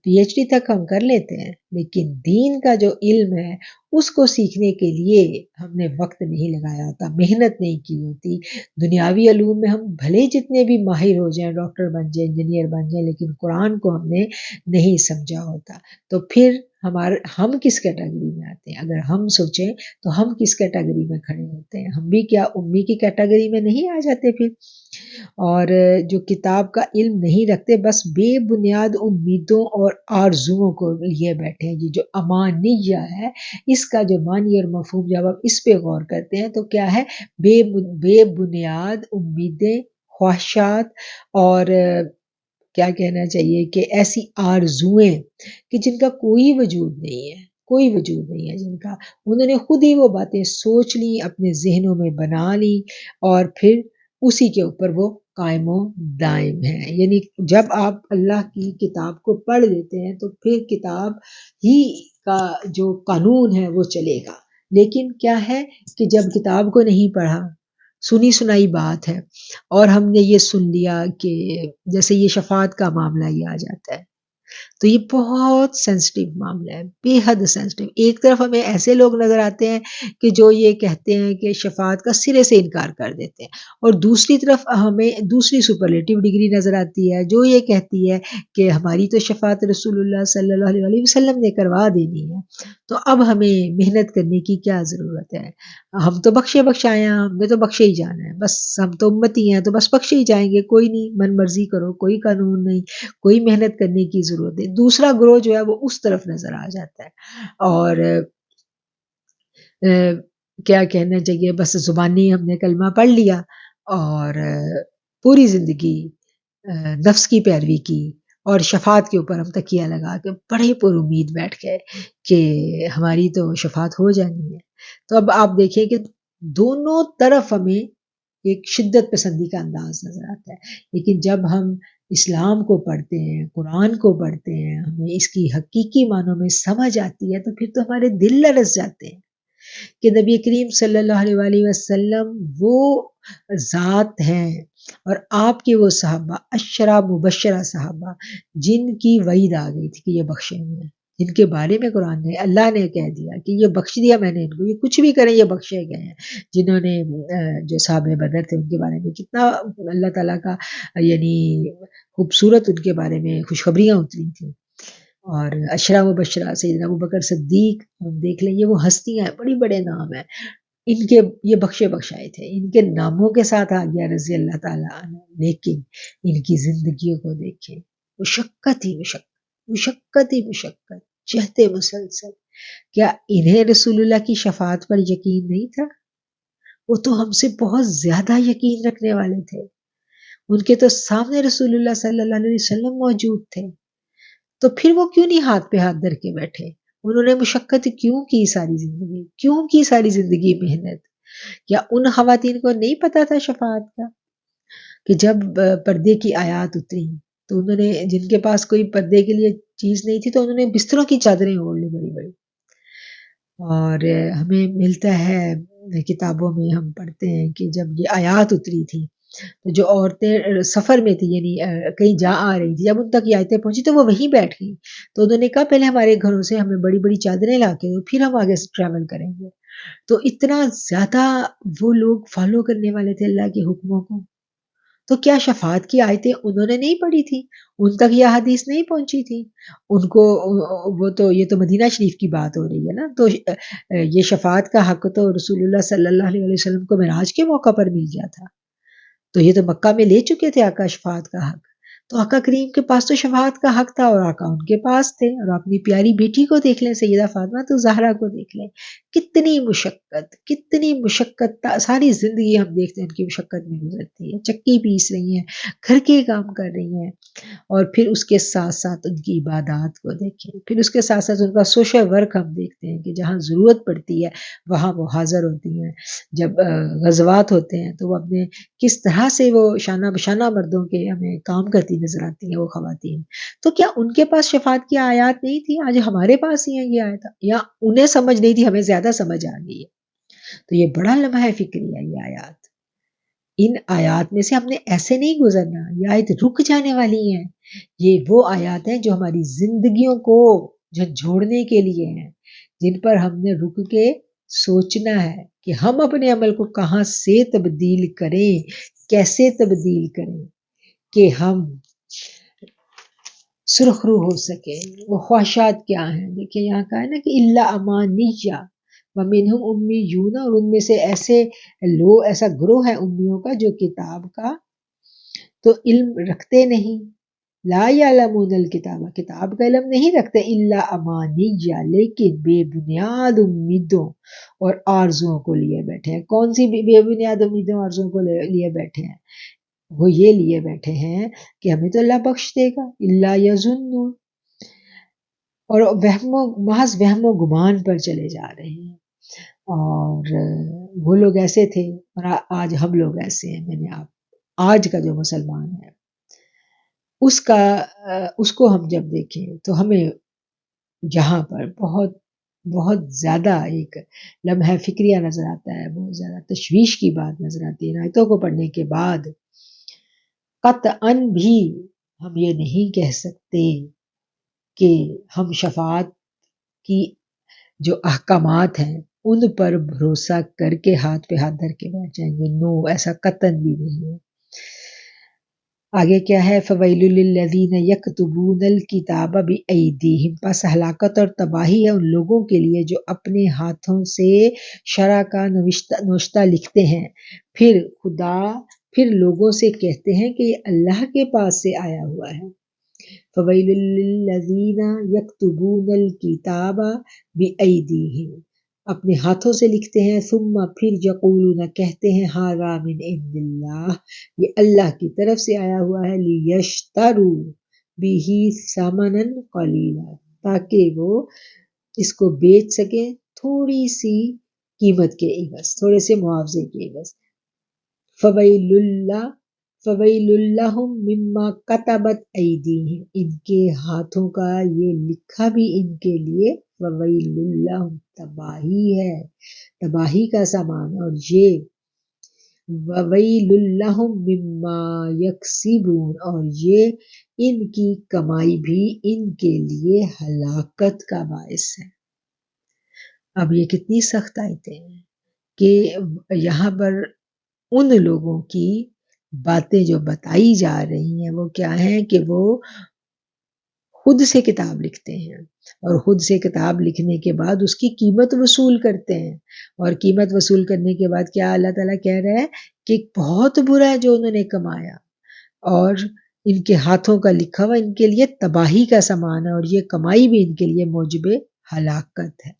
پی ایچ ڈی تک ہم کر لیتے ہیں، لیکن دین کا جو علم ہے اس کو سیکھنے کے لیے ہم نے وقت نہیں لگایا ہوتا، محنت نہیں کی ہوتی۔ دنیاوی علوم میں ہم بھلے جتنے بھی ماہر ہو جائیں، ڈاکٹر بن جائیں، انجینئر بن جائیں، لیکن قرآن کو ہم نے نہیں سمجھا ہوتا، تو پھر ہم کس کیٹیگری میں آتے ہیں؟ اگر ہم سوچیں تو ہم کس کیٹیگری میں کھڑے ہوتے ہیں؟ ہم بھی کیا امی کی کیٹیگری میں نہیں آ جاتے پھر؟ اور جو کتاب کا علم نہیں رکھتے، بس بے بنیاد امیدوں اور آرزوؤں کو لیے بیٹھے ہیں۔ یہ جو امانیہ ہے، اس کا جو معنی اور مفہوم جب آپ اس پہ غور کرتے ہیں تو کیا ہے؟ بے بنیاد امیدیں، خواہشات، اور کیا کہنا چاہیے کہ ایسی آرزوئیں کہ جن کا کوئی وجود نہیں ہے، کوئی وجود نہیں ہے جن کا، انہوں نے خود ہی وہ باتیں سوچ لی، اپنے ذہنوں میں بنا لی، اور پھر اسی کے اوپر وہ قائم و دائم ہے. یعنی جب آپ اللہ کی کتاب کو پڑھ لیتے ہیں تو پھر کتاب ہی کا جو قانون ہے وہ چلے گا. لیکن کیا ہے کہ جب کتاب کو نہیں پڑھا، سنی سنائی بات ہے، اور ہم نے یہ سن لیا کہ جیسے یہ شفاعت کا معاملہ یہ آ جاتا ہے، تو یہ بہت سینسٹیو معاملہ ہے، بے حد سینسٹیو. ایک طرف ہمیں ایسے لوگ نظر آتے ہیں کہ جو یہ کہتے ہیں کہ شفاعت کا سرے سے انکار کر دیتے ہیں، اور دوسری طرف ہمیں دوسری سپرلیٹو ڈگری نظر آتی ہے جو یہ کہتی ہے کہ ہماری تو شفاعت رسول اللہ صلی اللہ علیہ وسلم نے کروا دینی ہے، تو اب ہمیں محنت کرنے کی کیا ضرورت ہے، ہم تو بخشے بخشائے ہیں، ہم نے تو بخشے ہی جانا ہے، بس ہم تو امتی ہیں تو بس بخشے ہی جائیں گے، کوئی نہیں، من مرضی کرو، کوئی قانون نہیں، کوئی محنت کرنے کی ضرورت ہے. دوسرا گروہ جو ہے وہ اس طرف نظر آ جاتا ہے، اور کیا کہنا چاہیے، بس زبانی ہم نے کلمہ پڑھ لیا اور پوری زندگی نفس کی پیروی کی، اور شفاعت کے اوپر ہم تکیہ لگا کے بڑے پر امید بیٹھ گئے کہ ہماری تو شفاعت ہو جانی ہے. تو اب آپ دیکھیں کہ دونوں طرف ہمیں ایک شدت پسندی کا انداز نظر آتا ہے. لیکن جب ہم اسلام کو پڑھتے ہیں، قرآن کو پڑھتے ہیں، ہمیں اس کی حقیقی معنوں میں سمجھ آتی ہے، تو پھر تو ہمارے دل لرز جاتے ہیں کہ نبی کریم صلی اللہ علیہ وآلہ وسلم وہ ذات ہیں، اور آپ کے وہ صحابہ، اشرا مبشرہ صحابہ، جن کی وعید آ گئی تھی کہ یہ بخشے ہوئے ہیں، جن کے بارے میں قرآن نے، اللہ نے کہہ دیا کہ یہ بخش دیا میں نے ان کو، یہ کچھ بھی کریں یہ بخشے گئے ہیں. جنہوں نے جو صحابہ بدر تھے ان کے بارے میں کتنا اللہ تعالیٰ کا یعنی خوبصورت ان کے بارے میں خوشخبریاں اتری تھیں. اور اشرا مبشرہ سیدنا ابوبکر صدیق ہم دیکھ لیں، یہ وہ ہستیاں ہیں، بڑی بڑے نام ہیں، ان کے یہ بخشے بخشائے تھے، ان کے ناموں کے ساتھ آ گیا رضی اللہ تعالیٰ عنہ. لیکن ان کی زندگیوں کو دیکھیں، مشقت ہی مشقت، مشقت ہی مشقت، جہد مسلسل. کیا انہیں رسول اللہ کی شفاعت پر یقین نہیں تھا؟ وہ تو ہم سے بہت زیادہ یقین رکھنے والے تھے. ان کے تو سامنے رسول اللہ صلی اللہ علیہ وسلم موجود تھے، تو پھر وہ کیوں نہیں ہاتھ پہ ہاتھ دھر کے بیٹھے؟ انہوں نے مشقت کیوں کی ساری زندگی؟ کیوں کی ساری زندگی محنت؟ کیا ان خواتین کو نہیں پتا تھا شفاعت کا؟ کہ جب پردے کی آیات اتری تو انہوں نے، جن کے پاس کوئی پردے کے لیے چیز نہیں تھی، تو انہوں نے بستروں کی چادریں اوڑھ لی بڑی بڑی. اور ہمیں ملتا ہے کتابوں میں، ہم پڑھتے ہیں کہ جب یہ آیات اتری تھی تو جو عورتیں سفر میں تھی، یعنی کہیں جا آ رہی تھی، جب ان تک یہ آیتیں پہنچی تو وہ وہیں بیٹھ گئیں. تو انہوں نے کہا پہلے ہمارے گھروں سے ہمیں بڑی بڑی چادریں لا کے دو، پھر ہم آگے سے ٹریول کریں گے. تو اتنا زیادہ وہ لوگ فالو کرنے والے تھے اللہ کے حکموں کو. تو کیا شفاعت کی آیتیں انہوں نے نہیں پڑھی تھی؟ ان تک یہ حدیث نہیں پہنچی تھی ان کو؟ وہ تو یہ تو مدینہ شریف کی بات ہو رہی ہے نا. تو یہ شفاعت کا حق تو رسول اللہ صلی اللہ علیہ وسلم کو معراج کے موقع پر مل گیا تھا، تو یہ تو مکہ میں لے چکے تھے آقا شفاعت کا حق. تو آقا کریم کے پاس تو شفاعت کا حق تھا، اور آقا ان کے پاس تھے. اور اپنی پیاری بیٹی کو دیکھ لیں، سیدہ فاطمہ تو زہرا کو دیکھ لیں، کتنی مشقت، کتنی مشقت، ساری زندگی ہم دیکھتے ہیں ان کی مشقت میں گزرتی ہے. چکی پیس رہی ہیں، گھر کے کام کر رہی ہیں، اور پھر اس کے ساتھ ساتھ ان کی عبادات کو دیکھیں، پھر اس کے ساتھ ساتھ ان کا سوشل ورک ہم دیکھتے ہیں کہ جہاں ضرورت پڑتی ہے وہاں وہ حاضر ہوتی ہیں. جب غزوات ہوتے ہیں تو وہ اپنے کس طرح سے وہ شانہ بشانہ مردوں کے ہمیں کام کرتی نظر آتی ہیں وہ خواتین. تو کیا ان کے پاس شفاعت کی آیات نہیں تھی؟ آج ہمارے پاس ہی ہیں یہ آیات، یا انہیں سمجھ نہیں تھی، ہمیں زیادہ سمجھ آ گئی ہے. تو یہ بڑا لمحہ فکری ہے یہ آیات. ان آیات میں سے ہم نے ایسے نہیں گزرنا، یہ آیت رک جانے والی ہیں. یہ وہ آیات ہیں جو ہماری زندگیوں کو جھنجھوڑنے کے لیے ہیں، جن پر ہم نے رک کے سوچنا ہے کہ ہم اپنے عمل کو کہاں سے تبدیل کریں، کیسے تبدیل کریں کہ ہم سرخ رو ہو سکے. وہ خواہشات کیا ہیں؟ دیکھیں یہاں کہا ہے نا کہ اللہ امانیہ ومنہم امیون، اور ان میں سے ایسے لوگ، ایسا گروہ ہے امیوں کا جو کتاب کا تو علم رکھتے نہیں. لا یعلمون الکتاب، کتاب کا علم نہیں رکھتے. الا امانیہ، لیکن بے بنیاد امیدوں اور آرزوؤں کو لیے بیٹھے ہیں. کون سی بے بنیاد امیدوں آرزوؤں کو لیے بیٹھے ہیں؟ وہ یہ لیے بیٹھے ہیں کہ ہمیں تو اللہ بخش دے گا. الا یظنون، اور محض وہم و گمان پر چلے جا رہے ہیں. اور وہ لوگ ایسے تھے اور آج ہم لوگ ایسے ہیں. میں نے آپ آج کا جو مسلمان ہے اس کو ہم جب دیکھیں تو ہمیں جہاں پر بہت بہت زیادہ ایک لمحہ فکریہ نظر آتا ہے، بہت زیادہ تشویش کی بات نظر آتی ہے، آیتوں کو پڑھنے کے بعد قطعاً بھی ہم یہ نہیں کہہ سکتے کہ ہم شفاعت کی جو احکامات ہیں ان پر بھروسہ کر کے ہاتھ پہ ہاتھ دھر کے بیٹھ جائیں گے. نو، ایسا قطعاً بھی نہیں ہے. آگے کیا ہے؟ فَوَيْلٌ لِّلَّذِينَ يَكْتُبُونَ الْكِتَابَ بِأَيْدِيهِمْ، پس ہلاکت اور تباہی ہے ان لوگوں کے لیے جو اپنے ہاتھوں سے شرع کا نوشتہ لکھتے ہیں، پھر لوگوں سے کہتے ہیں کہ یہ اللہ کے پاس سے آیا ہوا ہے. فَوَيْلٌ لِّلَّذِينَ يَكْتُبُونَ الْكِتَابَ بِأَيْدِيهِمْ، اپنے ہاتھوں سے لکھتے ہیں، ثم پھر یقولون کہتے ہیں، ھذا من عند اللہ، یہ اللہ کی طرف سے آیا ہوا ہے، لیشتروا بہ ثمنا قلیلا، تاکہ وہ اس کو بیچ سکیں تھوڑی سی قیمت کے عوض، تھوڑے سے معاوضے کے عوض. فویل لہم مما کتبت ایدیہم، ان کے ہاتھوں کا یہ لکھا بھی ان کے لیے فویل لہم، تباہی ہے، تباہی کا سامان. اور یہ وویل لہم مما یکسبون، اور یہ ان کی کمائی بھی ان کے لیے ہلاکت کا باعث ہے. اب یہ کتنی سخت آیتیں ہیں کہ یہاں پر ان لوگوں کی باتیں جو بتائی جا رہی ہیں وہ کیا ہیں کہ وہ خود سے کتاب لکھتے ہیں، اور خود سے کتاب لکھنے کے بعد اس کی قیمت وصول کرتے ہیں، اور قیمت وصول کرنے کے بعد کیا اللہ تعالیٰ کہہ رہا ہے کہ بہت برا ہے جو انہوں نے کمایا، اور ان کے ہاتھوں کا لکھا ہوا ان کے لیے تباہی کا سامان ہے، اور یہ کمائی بھی ان کے لیے موجب ہلاکت ہے.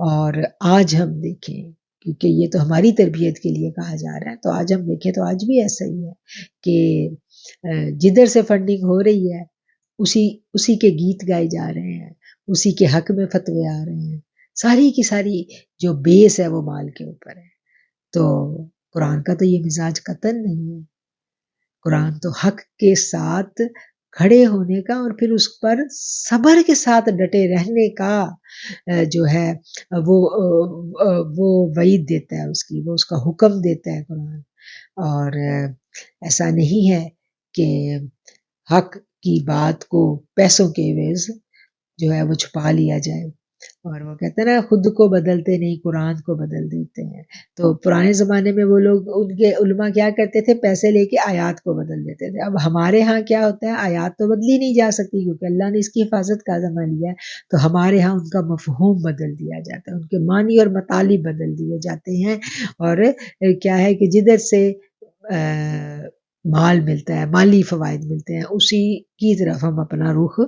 اور آج ہم دیکھیں، کیونکہ یہ تو ہماری تربیت کے لیے کہا جا رہا ہے، تو آج ہم دیکھیں تو آج بھی ایسا ہی ہے کہ جدھر سے فنڈنگ ہو رہی ہے اسی کے گیت گائے جا رہے ہیں، اسی کے حق میں فتوے آ رہے ہیں، ساری کی ساری جو بیس ہے وہ مال کے اوپر ہے. تو قرآن کا تو یہ مزاج قطعاً نہیں ہے. قرآن تو حق کے ساتھ کھڑے ہونے کا اور پھر اس پر صبر کے ساتھ ڈٹے رہنے کا جو ہے وہ وعید دیتا ہے، وہ اس کا حکم دیتا ہے قرآن. اور ایسا نہیں ہے کہ حق کی بات کو پیسوں کے عوض جو ہے وہ چھپا لیا جائے. اور وہ کہتے ہیں نا، خود کو بدلتے نہیں قرآن کو بدل دیتے ہیں. تو پرانے زمانے میں وہ لوگ، ان کے علماء کیا کرتے تھے، پیسے لے کے آیات کو بدل دیتے تھے. اب ہمارے ہاں کیا ہوتا ہے، آیات تو بدلی نہیں جا سکتی کیونکہ اللہ نے اس کی حفاظت کا ذمہ لیا ہے، تو ہمارے ہاں ان کا مفہوم بدل دیا جاتا ہے، ان کے معنی اور مطالب بدل دیے جاتے ہیں. اور کیا ہے کہ جدھر سے مال ملتا ہے، مالی فوائد ملتے ہیں، اسی کی طرف ہم اپنا رخ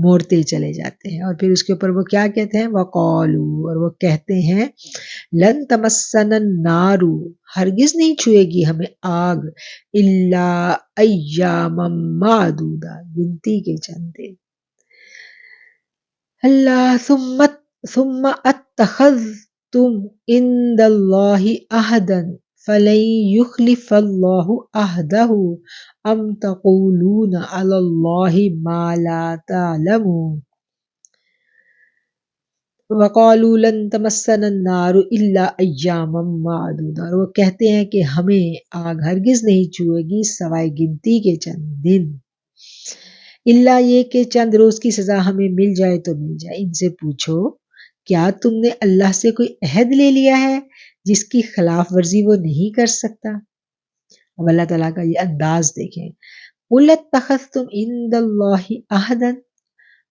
موڑتے چلے جاتے ہیں. اور پھر اس کے اوپر وہ کیا کہتے ہیں، وَقَالُوا، اور وہ کہتے ہیں، لن تمسنا النار، ہرگز نہیں چھوئے گی ہمیں آگ، الا ایاما معدودہ، گنتی کے چند دن. اللہ ثم اتخذتم عند اللہ عہدا فلن یخلف اللہ عہدہ ام تقولون علی اللہ ما لا تعلمون. وَقَالُوا لَن تَمَسَّنَا النَّارُ إِلَّا أَيَّامًا مَّعْدُودَةً، اور وہ کہتے ہیں کہ ہمیں آگ ہرگز نہیں چھوئے گی سوائے گنتی کے چند دن. اللہ یہ کہ چند روز کی سزا ہمیں مل جائے تو مل جائے. ان سے پوچھو کیا تم نے اللہ سے کوئی عہد لے لیا ہے جس کی خلاف ورزی وہ نہیں کر سکتا؟ اب اللہ تعالیٰ کا یہ انداز دیکھیں، قُلْ اتَّخَذْتُمْ عِندَ اللَّهِ عَهْدًا،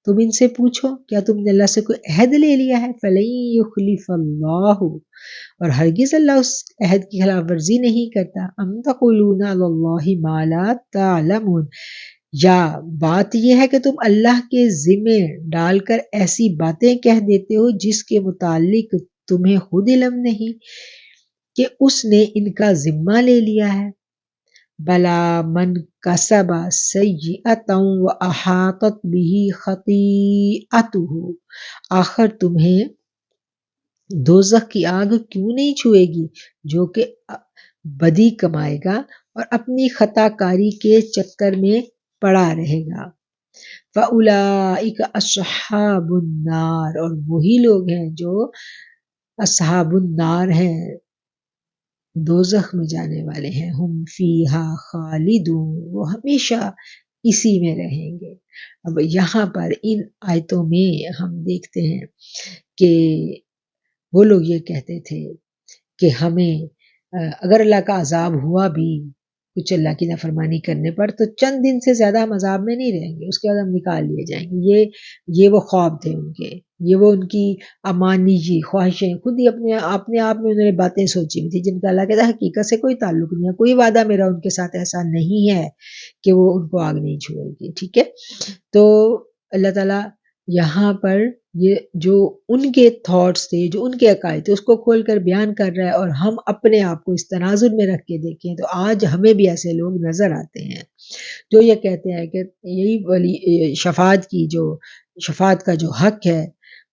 تم ان سے پوچھو کیا تم نے اللہ سے کوئی عہد لے لیا ہے؟ فَلَن يُخْلِفَ اللَّهُ، اور ہرگز اللہ اس عہد کی خلاف ورزی نہیں کرتا. أَمْ تَقُولُونَ عَلَى اللَّهِ مَا لَا تَعْلَمُونَ، یا بات یہ ہے کہ تم اللہ کے ذمے ڈال کر ایسی باتیں کہہ دیتے ہو جس کے متعلق تمہیں خود علم نہیں کہ اس نے ان کا ذمہ لے لیا ہے. بلا من کسب سیئۃ واحاطت به خطیئتہ، آخر تمہیں دوزخ کی آگ کیوں نہیں چھوئے گی جو کہ بدی کمائے گا اور اپنی خطا کاری کے چکر میں پڑا رہے گا۔ فَأُولَئِكَ أَصْحَابُ النَّارِ، اور وہی لوگ ہیں جو اصحاب النار ہیں، دوزخ میں جانے والے ہیں، ہم فیہا خالدون، وہ ہمیشہ اسی میں رہیں گے۔ اب یہاں پر ان آیتوں میں ہم دیکھتے ہیں کہ وہ لوگ یہ کہتے تھے کہ ہمیں اگر اللہ کا عذاب ہوا بھی کچھ اللہ کی نافرمانی کرنے پر تو چند دن سے زیادہ ہم عذاب میں نہیں رہیں گے، اس کے بعد ہم نکال لیے جائیں گے۔ یہ وہ خواب تھے ان کے، یہ وہ ان کی امانیجی خواہشیں، خود ہی اپنے آپ میں انہوں نے باتیں سوچی ہوئی تھی جن کا اللہ کہتا ہے حقیقت سے کوئی تعلق نہیں ہے، کوئی وعدہ میرا ان کے ساتھ ایسا نہیں ہے کہ وہ ان کو آگ نہیں چھوئے گی، ٹھیک ہے۔ تو اللہ تعالیٰ یہاں پر یہ جو ان کے تھاٹس تھے، جو ان کے عقائد تھے، اس کو کھول کر بیان کر رہا ہے، اور ہم اپنے آپ کو اس تناظر میں رکھ کے دیکھیں تو آج ہمیں بھی ایسے لوگ نظر آتے ہیں جو یہ کہتے ہیں کہ یہی ولی شفاعت کا جو حق ہے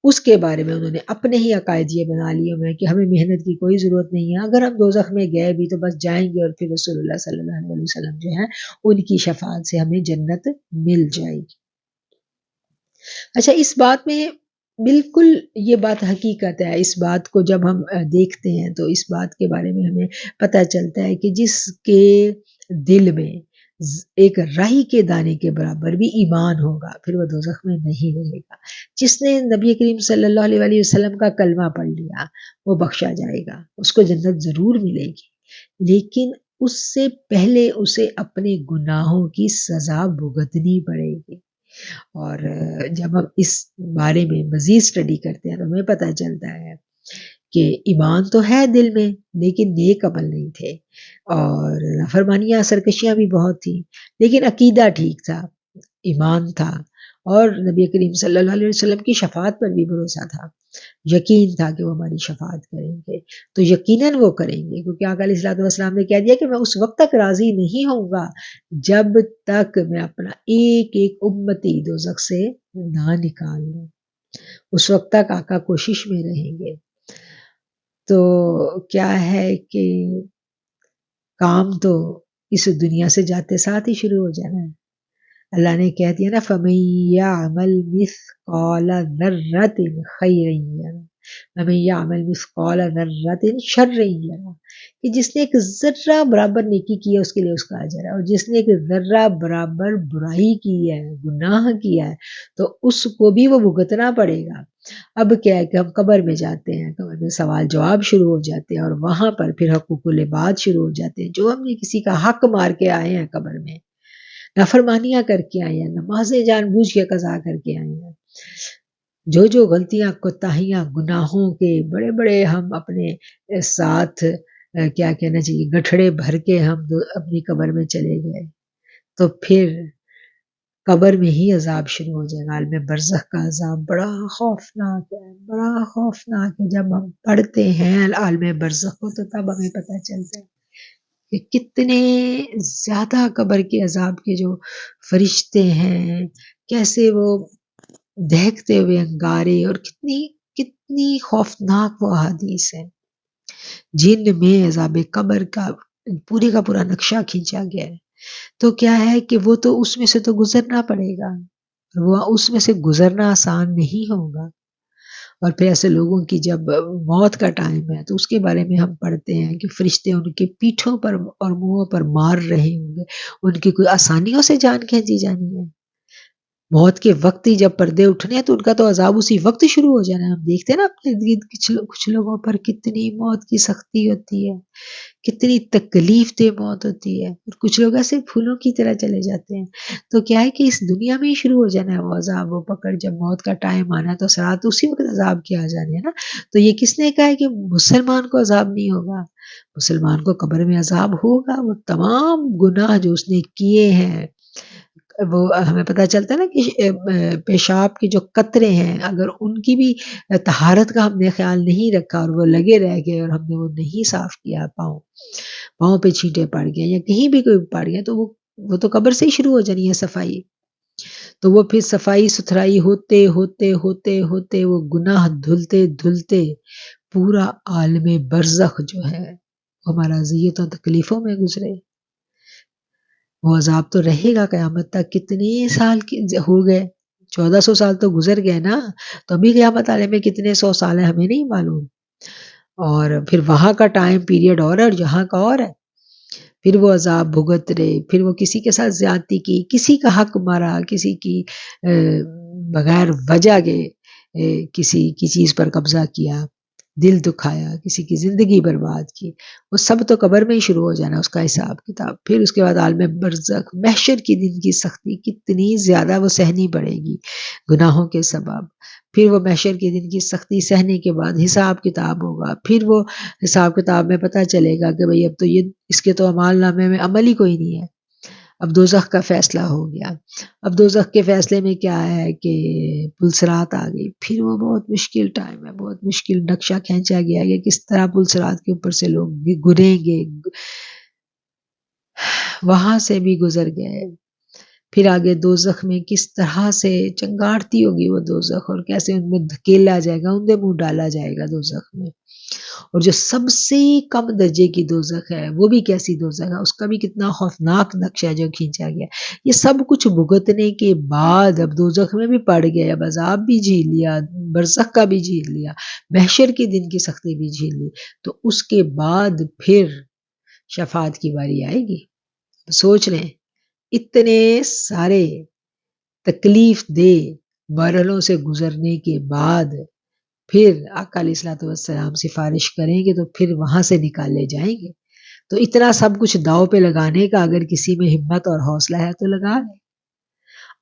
اس کے بارے میں انہوں نے اپنے ہی عقائد یہ بنا لیے ہوئے ہیں کہ ہمیں محنت کی کوئی ضرورت نہیں ہے، اگر ہم دوزخ میں گئے بھی تو بس جائیں گے اور پھر رسول اللہ صلی اللہ علیہ وسلم جو ہیں ان کی شفاعت سے ہمیں جنت مل جائے گی۔ اچھا، اس بات میں بالکل یہ بات حقیقت ہے، اس بات کو جب ہم دیکھتے ہیں تو اس بات کے بارے میں ہمیں پتہ چلتا ہے کہ جس کے دل میں ایک رائی کے دانے کے برابر بھی ایمان ہوگا پھر وہ دوزخ میں نہیں رہے گا۔ جس نے نبی کریم صلی اللہ علیہ وآلہ وسلم کا کلمہ پڑھ لیا وہ بخشا جائے گا، اس کو جنت ضرور ملے گی، لیکن اس سے پہلے اسے اپنے گناہوں کی سزا بھگتنی پڑے گی۔ اور جب ہم اس بارے میں مزید اسٹڈی کرتے ہیں تو ہمیں پتہ چلتا ہے کہ ایمان تو ہے دل میں لیکن نیک عمل نہیں تھے، اور نافرمانیاں سرکشیاں بھی بہت تھیں، لیکن عقیدہ ٹھیک تھا، ایمان تھا، اور نبی کریم صلی اللہ علیہ وسلم کی شفاعت پر بھی بھروسہ تھا، یقین تھا کہ وہ ہماری شفاعت کریں گے، تو یقیناً وہ کریں گے، کیونکہ آقا علیہ الصلوۃ والسلام نے کہہ دیا کہ میں اس وقت تک راضی نہیں ہوں گا جب تک میں اپنا ایک ایک امتی دوزخ سے نہ نکال لوں، اس وقت تک آقا کوشش میں رہیں گے۔ تو کیا ہے کہ کام تو اس دنیا سے جاتے ساتھ ہی شروع ہو جانا ہے۔ اللہ نے کہہ دیا نا فَمَن يَعْمَلْ مِثْقَالَ ذَرَّةٍ خَيْرًا يَرَهُ وَمَن يَعْمَلْ مِثْقَالَ ذَرَّةٍ شَرًّا يَرَهُ، کہ جس نے ایک ذرہ برابر نیکی کی ہے اس کے لیے اس کا اجر ہے، اور جس نے ایک ذرہ برابر برائی کی ہے، گناہ کیا ہے، تو اس کو بھی وہ بھگتنا پڑے گا۔ اب کیا ہے کہ ہم قبر میں جاتے ہیں، قبر میں سوال جواب شروع ہو جاتے ہیں، اور وہاں پر پھر حقوق العباد شروع ہو جاتے ہیں، جو ہم نے کسی کا حق مار کے آئے ہیں قبر میں، نافرمانیاں کر کے آئے ہیں، نمازیں جان بوجھ کے قضا کر کے آئے ہیں، جو غلطیاں کوتاہیاں گناہوں کے بڑے بڑے ہم اپنے ساتھ کیا کہنا چاہیے گٹھڑے بھر کے ہم اپنی قبر میں چلے گئے، تو پھر قبر میں ہی عذاب شروع ہو جائے گا۔ عالم برزخ کا عذاب بڑا خوفناک ہے، بڑا خوفناک ہے۔ جب ہم پڑھتے ہیں عالم برزخ کو تو تب ہمیں پتہ چلتا ہے کہ کتنے زیادہ قبر کے عذاب کے جو فرشتے ہیں، کیسے وہ دہکتے ہوئے انگارے، اور کتنی خوفناک وہ احادیث ہیں جن میں عذاب قبر کا پورا نقشہ کھینچا گیا ہے۔ تو کیا ہے کہ وہ تو اس میں سے تو گزرنا پڑے گا، وہ اس میں سے گزرنا آسان نہیں ہوگا، اور پھر ایسے لوگوں کی جب موت کا ٹائم ہے تو اس کے بارے میں ہم پڑھتے ہیں کہ فرشتے ان کے پیٹھوں پر اور منہوں پر مار رہے ہوں گے، ان کی کوئی آسانیوں سے جان کھینچی جانی ہے۔ موت کے وقت ہی جب پردے اٹھنے ہیں تو ان کا تو عذاب اسی وقت شروع ہو جانا ہے۔ ہم دیکھتے ہیں نا اپنے ارد گرد کچھ لوگوں پر کتنی موت کی سختی ہوتی ہے، کتنی تکلیف دہ موت ہوتی ہے، اور کچھ لوگ ایسے پھولوں کی طرح چلے جاتے ہیں۔ تو کیا ہے کہ اس دنیا میں ہی شروع ہو جانا ہے وہ عذاب، وہ پکڑ، جب موت کا ٹائم آنا ہے تو سرات اسی وقت عذاب کی آ جانی ہے نا۔ تو یہ کس نے کہا ہے کہ مسلمان کو عذاب نہیں ہوگا؟ مسلمان کو قبر میں عذاب ہوگا، وہ تمام گناہ جو اس نے کیے ہیں، وہ ہمیں پتہ چلتا ہے نا کہ پیشاب کے جو قطرے ہیں اگر ان کی بھی طہارت کا ہم نے خیال نہیں رکھا اور وہ لگے رہ گئے اور ہم نے وہ نہیں صاف کیا، پاؤں پہ چھینٹے پڑ گئے یا کہیں بھی کوئی پڑ گئے، تو وہ تو قبر سے ہی شروع ہو جانی ہے صفائی۔ تو وہ پھر صفائی ستھرائی ہوتے ہوتے ہوتے ہوتے وہ گناہ دھلتے دھلتے پورا عالم برزخ جو ہے ہمارا اذیتوں تکلیفوں میں گزرے۔ وہ عذاب تو رہے گا قیامت تک. کتنے سال ہو گئے، 1400 سال تو گزر گئے نا. تو ابھی قیامت آنے میں کتنے 100 سال ہیں ہمیں نہیں معلوم. اور پھر وہاں کا ٹائم پیریڈ اور یہاں کا اور ہے. پھر وہ عذاب بھگت رہے، پھر وہ کسی کے ساتھ زیادتی کی، کسی کا حق مارا، کسی کی بغیر وجہ کے کسی کی چیز پر قبضہ کیا، دل دکھایا، کسی کی زندگی برباد کی. وہ سب تو قبر میں ہی شروع ہو جانا اس کا حساب کتاب. پھر اس کے بعد عالم برزخ، محشر کی دن کی سختی کتنی زیادہ وہ سہنی پڑے گی گناہوں کے سبب. پھر وہ محشر کے دن کی سختی سہنے کے بعد حساب کتاب ہوگا. پھر وہ حساب کتاب میں پتہ چلے گا کہ بھئی اب تو یہ اس کے تو اعمال نامے میں عمل ہی کوئی نہیں ہے. اب دوزخ کا فیصلہ ہو گیا. اب دوزخ کے فیصلے میں کیا ہے کہ پلسرات آ گئی. پھر وہ بہت مشکل ٹائم ہے، بہت مشکل نقشہ کھینچا گیا کہ کس طرح پلسرات کے اوپر سے لوگ گریں گے. وہاں سے بھی گزر گئے. پھر آگے دوزخ میں کس طرح سے چنگاڑتی ہوگی وہ دوزخ، اور کیسے ان میں دھکیلا جائے گا، اندے منہ ڈالا جائے گا دوزخ میں. اور جو سب سے کم درجے کی دوزخ ہے وہ بھی کیسی دوزخ ہے، اس کا بھی کتنا خوفناک نقشہ جو کھینچا گیا. یہ سب کچھ بھگتنے کے بعد اب دوزخ میں بھی پڑ گئے، اب عذاب بھی جھیل لیا، برزخ کا بھی جھیل لیا، محشر کے دن کی سختی بھی جھیل لی. تو اس کے بعد پھر شفاعت کی باری آئے گی. سوچ لیں اتنے سارے تکلیف دہ مرحلوں سے گزرنے کے بعد پھر آقا علیہ الصلوۃ والسلام سفارش کریں گے تو پھر وہاں سے نکالے جائیں گے. تو اتنا سب کچھ داؤ پہ لگانے کا اگر کسی میں ہمت اور حوصلہ ہے تو لگا لیں.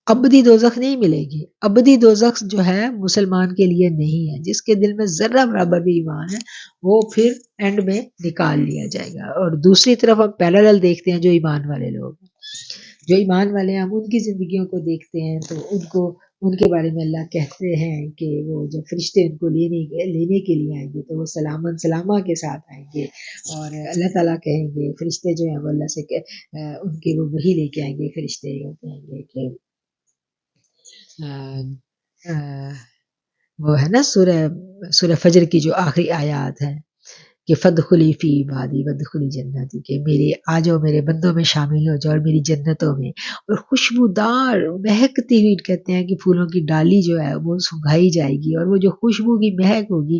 ابدی دوزخ نہیں ملے گی. ابدی دوزخ جو ہے مسلمان کے لیے نہیں ہے. جس کے دل میں ذرہ برابر بھی ایمان ہے وہ پھر اینڈ میں نکال لیا جائے گا. اور دوسری طرف ہم پیرالل دیکھتے ہیں جو ایمان والے لوگ ہیں، جو ایمان والے ہیں ہم ان کی زندگیوں کو دیکھتے ہیں تو ان کے بارے میں اللہ کہتے ہیں کہ وہ جب فرشتے ان کو لینے کے لیے آئیں گے تو وہ سلامت سلامہ کے ساتھ آئیں گے. اور اللہ تعالیٰ کہیں گے فرشتے جو ہیں وہ اللہ سے ان کے وہ وہی لے کے آئیں گے. فرشتے کہیں گے کہ وہ ہے نا سورہ فجر کی جو آخری آیات ہے کہ فدخلی فی عبادی وادخلی جنتی، کہ میرے آ جاؤ میرے بندوں میں شامل ہو جاؤ اور میری جنتوں میں. اور خوشبودار مہکتی ہوئی کہتے ہیں کہ پھولوں کی ڈالی جو ہے وہ سنگھائی جائے گی، اور وہ جو خوشبو کی مہک ہوگی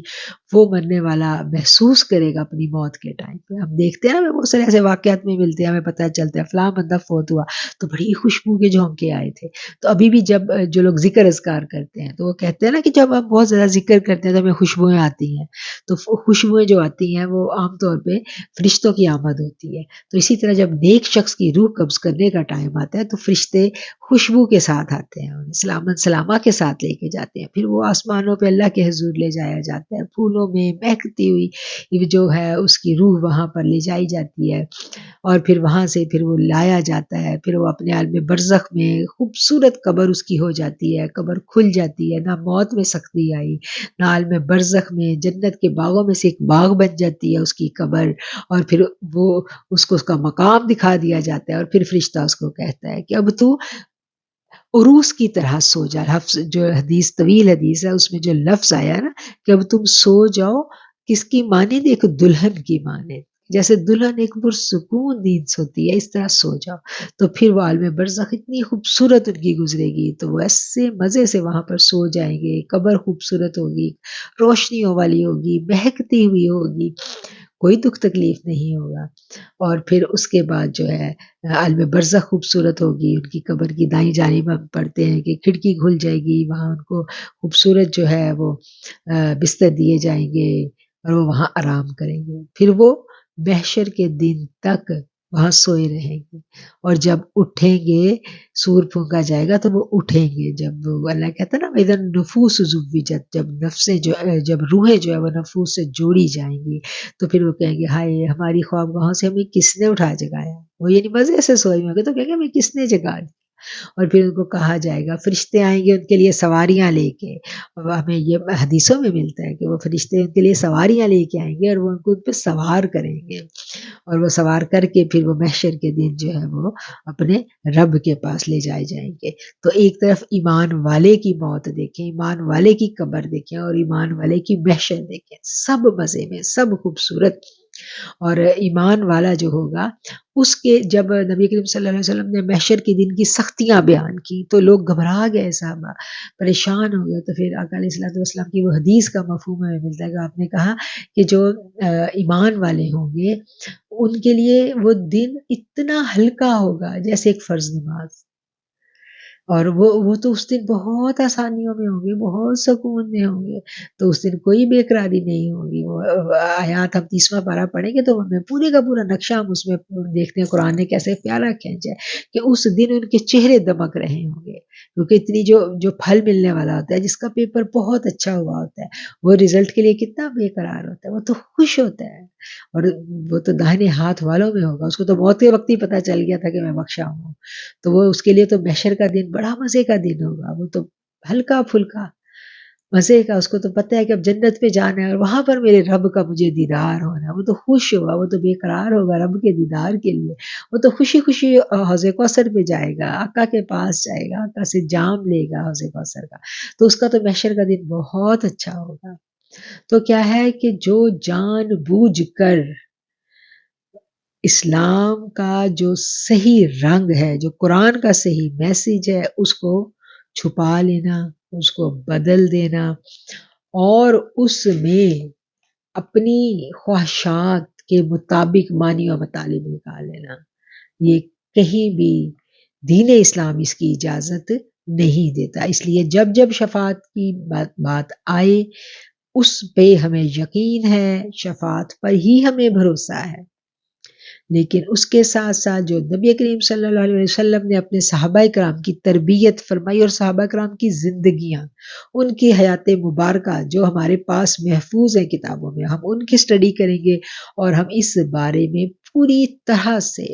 وہ مرنے والا محسوس کرے گا اپنی موت کے ٹائم پہ. ہم دیکھتے ہیں نا بہت سارے ایسے واقعات میں ملتے ہیں، ہمیں پتہ چلتا ہے فلاں بندہ فوت ہوا تو بڑی خوشبو کے جھونکے آئے تھے. تو ابھی بھی جب جو لوگ ذکر اذکار کرتے ہیں تو وہ کہتے ہیں نا کہ جب ہم بہت زیادہ ذکر کرتے ہیں تو ہمیں خوشبوئیں آتی ہیں. تو خوشبوئیں جو آتی ہیں وہ عام طور پہ فرشتوں کی آمد ہوتی ہے. تو اسی طرح جب نیک شخص کی روح قبض کرنے کا ٹائم آتا ہے تو فرشتے خوشبو کے ساتھ آتے ہیں، انہیں سلامت سلامہ کے ساتھ لے کے جاتے ہیں. پھر وہ آسمانوں پہ اللہ کے حضور لے جایا جاتا ہے. پھولوں میں مہکتی ہوئی جو ہے اس کی روح وہاں پر لے جائی جاتی ہے، اور پھر وہاں سے پھر وہ لایا جاتا ہے. پھر وہ اپنے عالم برزخ میں خوبصورت قبر اس کی ہو جاتی ہے، قبر کھل جاتی ہے، نہ موت میں سختی آئی نہ عالم برزخ میں. جنت کے باغوں میں سے ایک باغ بن جاتی ہے اس کی قبر، اور پھر وہ اس کو اس کا مقام دکھا دیا جاتا ہے. اور پھر فرشتہ اس کو کہتا ہے کہ اب تو عروس کی طرح سو جا. لفظ جو حدیث طویل حدیث ہے اس میں جو لفظ آیا نا کہ اب تم سو جاؤ، کس کی مانند؟ ایک دلہن کی مانند، جیسے دلہن ایک پرسکون نیند سوتی ہے اس طرح سو جاؤ. تو پھر وہ عالم برزخ اتنی خوبصورت ان کی گزرے گی تو وہ ایسے مزے سے وہاں پر سو جائیں گے. قبر خوبصورت ہوگی، روشنیوں والی ہوگی، مہکتی ہوئی ہوگی، کوئی دکھ تکلیف نہیں ہوگا. اور پھر اس کے بعد جو ہے عالم برزخ خوبصورت ہوگی. ان کی قبر کی دائیں جانب ہم پڑھتے ہیں کہ کھڑکی کھل جائے گی، وہاں ان کو خوبصورت جو ہے وہ بستر دیے جائیں گے اور وہ وہاں آرام کریں گے. پھر وہ محشر کے دن تک وہاں سوئے رہیں گے، اور جب اٹھیں گے سور پھونکا جائے گا تو وہ اٹھیں گے. جب اللہ کہتا ہے نا اذا النفوس زوجت، جب نفسیں جب روحیں جو ہے وہ نفوس سے جوڑی جائیں گی تو پھر وہ کہیں گے ہائے ہماری خوابگاہوں سے ہمیں کس نے اٹھا جگایا. وہ یعنی مزے سے سوئے ہوں گے تو کہیں گے ہمیں کس نے جگا دیا. اور پھر ان کو کہا جائے گا فرشتے آئیں گے ان کے لیے سواریاں لے کے. اور ہمیں یہ حدیثوں میں ملتا ہے کہ وہ فرشتے ان کے لیے سواریاں لے کے آئیں گے اور وہ ان کو ان پہ سوار کریں گے، اور وہ سوار کر کے پھر وہ محشر کے دن جو ہے وہ اپنے رب کے پاس لے جائے جائیں گے. تو ایک طرف ایمان والے کی موت دیکھیں، ایمان والے کی قبر دیکھیں، اور ایمان والے کی محشر دیکھیں، سب مزے میں، سب خوبصورت. اور ایمان والا جو ہوگا اس کے جب نبی کریم صلی اللہ علیہ وسلم نے محشر کے دن کی سختیاں بیان کی تو لوگ گھبرا گئے، صحابہ پریشان ہو گئے. تو پھر آقا علیہ الصلوۃ والسلام کی وہ حدیث کا مفہوم ہمیں ملتا ہے کہ آپ نے کہا کہ جو ایمان والے ہوں گے ان کے لیے وہ دن اتنا ہلکا ہوگا جیسے ایک فرض نماز، اور وہ تو اس دن بہت آسانیوں میں ہوں گے، بہت سکون میں ہوں گے. تو اس دن کوئی بے قراری نہیں ہوگی. وہ آیات ہم 30واں پارہ پڑھیں گے تو ہمیں پورے کا پورا نقشہ ہم اس میں دیکھتے ہیں قرآن نے کیسے پیارا کھینچا ہے کہ اس دن ان کے چہرے دمک رہے ہوں گے، کیونکہ اتنی جو پھل ملنے والا ہوتا ہے، جس کا پیپر بہت اچھا ہوا ہوتا ہے، وہ رزلٹ کے لیے کتنا بے قرار ہوتا ہے، وہ تو خوش ہوتا ہے. اور وہ تو داہنے ہاتھ والوں میں ہوگا، اس کو تو موت کے وقت ہی پتہ چل گیا تھا کہ میں بخشا ہوں. تو وہ اس کے لیے تو محشر کا دن بڑا مزے کا دن ہوگا، وہ تو ہلکا پھلکا مزے کا. اس کو تو پتہ ہے کہ اب جنت پہ جانا ہے اور وہاں پر میرے رب کا مجھے دیدار ہونا ہے. وہ تو خوش ہوگا، وہ تو بے قرار ہوگا رب کے دیدار کے لیے. وہ تو خوشی خوشی حوض کوثر پہ جائے گا، آقا کے پاس جائے گا، آقا سے جام لے گا حوض کوثر کا. تو اس کا تو محشر کا دن بہت اچھا ہوگا. تو کیا ہے کہ جو جان بوجھ کر اسلام کا جو صحیح رنگ ہے، جو قرآن کا صحیح میسیج ہے، اس کو چھپا لینا، اس کو بدل دینا اور اس میں اپنی خواہشات کے مطابق معنی و مطالب نکال لینا، یہ کہیں بھی دین اسلام اس کی اجازت نہیں دیتا. اس لیے جب جب شفاعت کی بات آئے اس پہ ہمیں یقین ہے، شفاعت پر ہی ہمیں بھروسہ ہے. لیکن اس کے ساتھ ساتھ جو نبی کریم صلی اللہ علیہ وسلم نے اپنے صحابہ کرام کی تربیت فرمائی اور صحابہ کرام کی زندگیاں، ان کی حیات مبارکہ جو ہمارے پاس محفوظ ہیں کتابوں میں، ہم ان کی سٹڈی کریں گے اور ہم اس بارے میں پوری طرح سے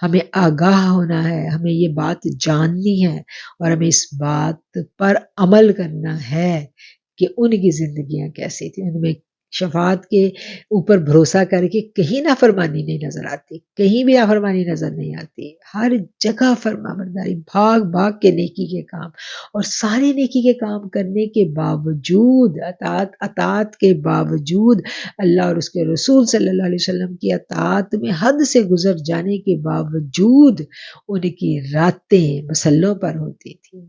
ہمیں آگاہ ہونا ہے، ہمیں یہ بات جاننی ہے اور ہمیں اس بات پر عمل کرنا ہے کہ ان کی زندگیاں کیسی تھیں. ان میں شفاعت کے اوپر بھروسہ کر کے کہیں نافرمانی نہیں نظر آتی، کہیں بھی نافرمانی نظر نہیں آتی. ہر جگہ فرما برداری، بھاگ بھاگ کے نیکی کے کام، اور سارے نیکی کے کام کرنے کے باوجود، اطاعت کے باوجود، اللہ اور اس کے رسول صلی اللہ علیہ وسلم کی اطاعت میں حد سے گزر جانے کے باوجود ان کی راتیں مسلوں پر ہوتی تھیں،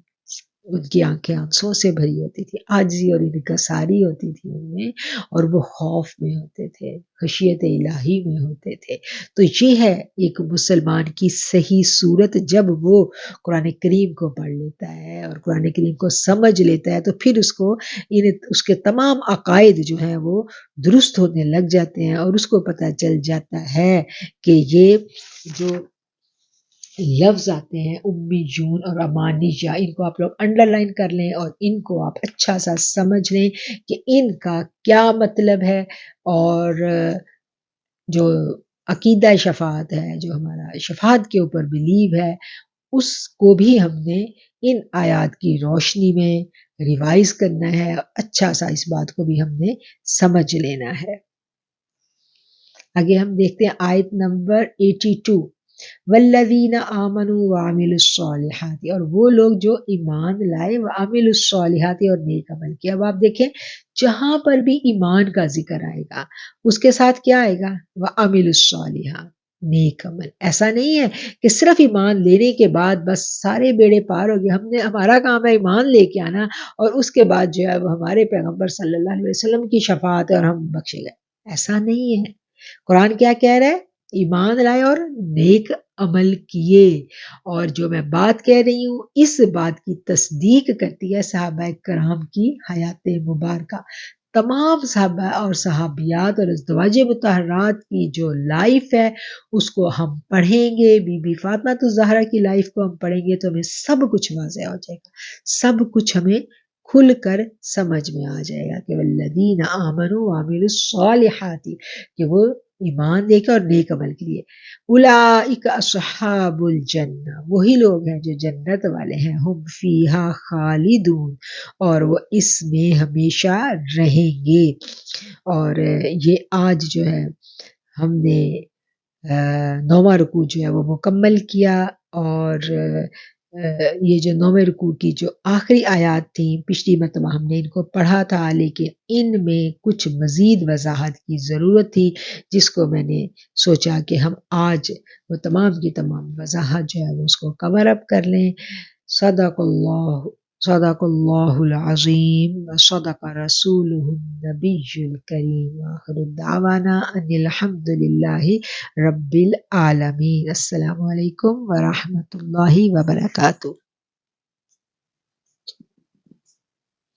ان کی آنکھیں آنسوں سے بھری ہوتی تھی، عاجزی اور انکساری ہوتی تھی ان میں، اور وہ خوف میں ہوتے تھے، خشیت الہی میں ہوتے تھے. تو یہ ہے ایک مسلمان کی صحیح صورت. جب وہ قرآن کریم کو پڑھ لیتا ہے اور قرآن کریم کو سمجھ لیتا ہے تو پھر اس کے تمام عقائد جو ہیں وہ درست ہونے لگ جاتے ہیں، اور اس کو پتہ چل جاتا ہے کہ یہ جو لفظ آتے ہیں امیون اور امانیہ، ان کو آپ لوگ انڈر لائن کر لیں اور ان کو آپ اچھا سا سمجھ لیں کہ ان کا کیا مطلب ہے. اور جو عقیدہ شفاعت ہے، جو ہمارا شفاعت کے اوپر بلیو ہے، اس کو بھی ہم نے ان آیات کی روشنی میں ریوائز کرنا ہے، اچھا سا اس بات کو بھی ہم نے سمجھ لینا ہے. آگے ہم دیکھتے ہیں آیت نمبر 82، والذین آمنوا وعملوا الصالحات، اور وہ لوگ جو ایمان لائے، وعملوا الصالحات، اور نیک عمل کیا. اب آپ دیکھیں جہاں پر بھی ایمان کا ذکر آئے گا اس کے ساتھ کیا آئے گا؟ وعملوا الصالحات، نیک عمل. ایسا نہیں ہے کہ صرف ایمان لینے کے بعد بس سارے بیڑے پار ہو گئے، ہمارا کام ہے ایمان لے کے آنا اور اس کے بعد جو ہے وہ ہمارے پیغمبر صلی اللہ علیہ وسلم کی شفاعت ہے اور ہم بخشے گئے. ایسا نہیں ہے. قرآن کیا کہہ رہا ہے؟ ایمان لائے اور نیک عمل کیے. اور جو میں بات کہہ رہی ہوں اس بات کی تصدیق کرتی ہے صحابہ کرام کی حیات مبارکہ. تمام صحابہ اور صحابیات اور ازدواج مطہرات کی جو لائف ہے اس کو ہم پڑھیں گے، بی بی فاطمہ الزہرا کی لائف کو ہم پڑھیں گے تو ہمیں سب کچھ واضح ہو جائے گا، سب کچھ ہمیں کھل کر سمجھ میں آ جائے گا کہ والذین آمنوا وعملوا الصالحات، کہ وہ ایمان لے کے اور نیک عمل کے لیے. اولئک اصحاب الجنہ، وہی لوگ ہیں جو جنت والے ہیں. ہم فیہا خالدون، اور وہ اس میں ہمیشہ رہیں گے. اور یہ آج جو ہے ہم نے 9واں رکوع جو ہے وہ مکمل کیا، اور یہ جو 9ویں رکوع کی جو آخری آیات تھیں پچھلی مرتبہ ہم نے ان کو پڑھا تھا، لیکن ان میں کچھ مزید وضاحت کی ضرورت تھی، جس کو میں نے سوچا کہ ہم آج وہ تمام کی تمام وضاحت جو ہے وہ اس کو کور اپ کر لیں۔ صدق اللہ العظیم و صدق رسولہ النبی الکریم، آخر دعوانا ان الحمد للہ رب العالمین۔ السلام علیکم ورحمۃ اللہ وبرکاتہ۔